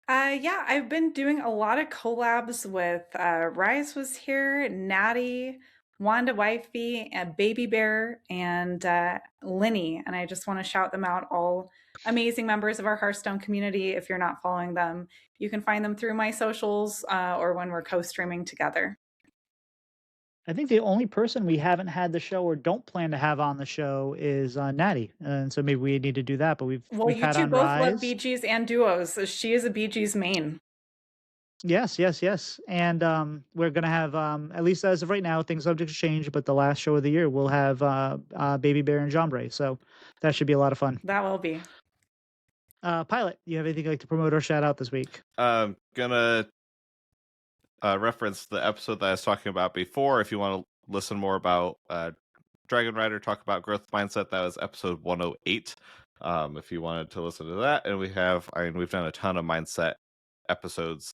Yeah, I've been doing a lot of collabs with Rise was here, Natty, Wanda Wifey, and Baby Bear, and Linny. And I just want to shout them out, all amazing members of our Hearthstone community. If you're not following them, you can find them through my socials or when we're co-streaming together. I think the only person we haven't had the show or don't plan to have on the show is Natty. And so maybe we need to do that. But we've you had two on both Rise. love BGs and duos. So she is a BG's main. Yes. And we're going to have, at least as of right now, things subject to change, but the last show of the year, we'll have Baby Bear and Jambray. So that should be a lot of fun. That will be. Pylet, you have anything you'd like to promote or shout out this week? Gonna reference the episode that I was talking about before. If you want to listen more about Dragon Rider, talk about growth mindset, that was episode 108. If you wanted to listen to that. And we've done a ton of mindset episodes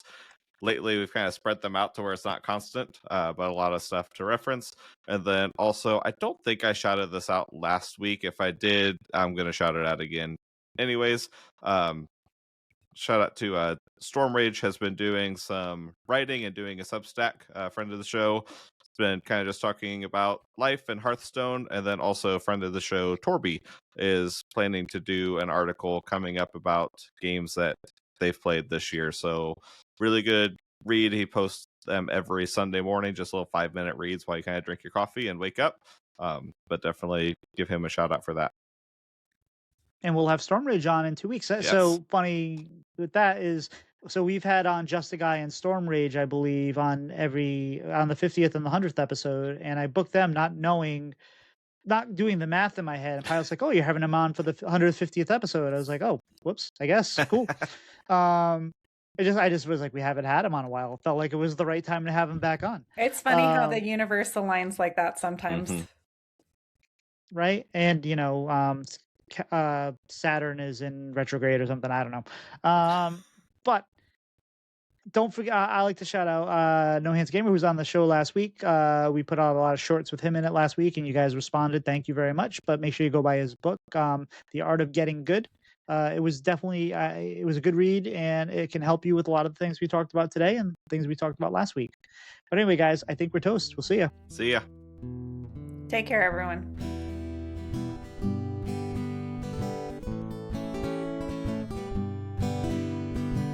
lately we've kind of spread them out to where it's not constant, but a lot of stuff to reference. And then also, I don't think I shouted this out last week. If I did, I'm going to shout it out again. Anyways, shout out to Storm Rage has been doing some writing and doing a Substack, friend of the show. It's been kind of just talking about life and Hearthstone. And then also a friend of the show, Torby, is planning to do an article coming up about games that they've played this year. So really good read. He posts them every Sunday morning, just little 5-minute reads while you kind of drink your coffee and wake up. But definitely give him a shout out for that. And we'll have Storm Rage on in 2 weeks. Yes. So funny with that is, so we've had on Just a Guy and Storm Rage, I believe, on the 50th and the 100th episode, and I booked them not doing the math in my head. And Pylet's like, "Oh, you're having them on for the 150th episode." I was like, "Oh, whoops, I guess, cool." I just was like, we haven't had him on a while. It felt like it was the right time to have him back on. It's funny how the universe aligns like that sometimes. Right? And, Saturn is in retrograde or something. I don't know. But don't forget, I like to shout out No Hands Gamer, who was on the show last week. We put out a lot of shorts with him in it last week, and you guys responded. Thank you very much. But make sure you go buy his book, The Art of Getting Good. It was definitely it was a good read, and it can help you with a lot of the things we talked about today and things we talked about last week. But anyway, guys, I think we're toast. We'll see ya. See ya. Take care, everyone.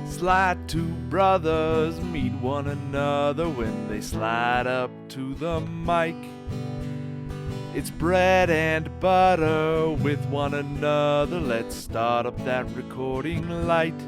Slide two brothers meet one another when they slide up to the mic. It's bread and butter with one another. Let's start up that recording light.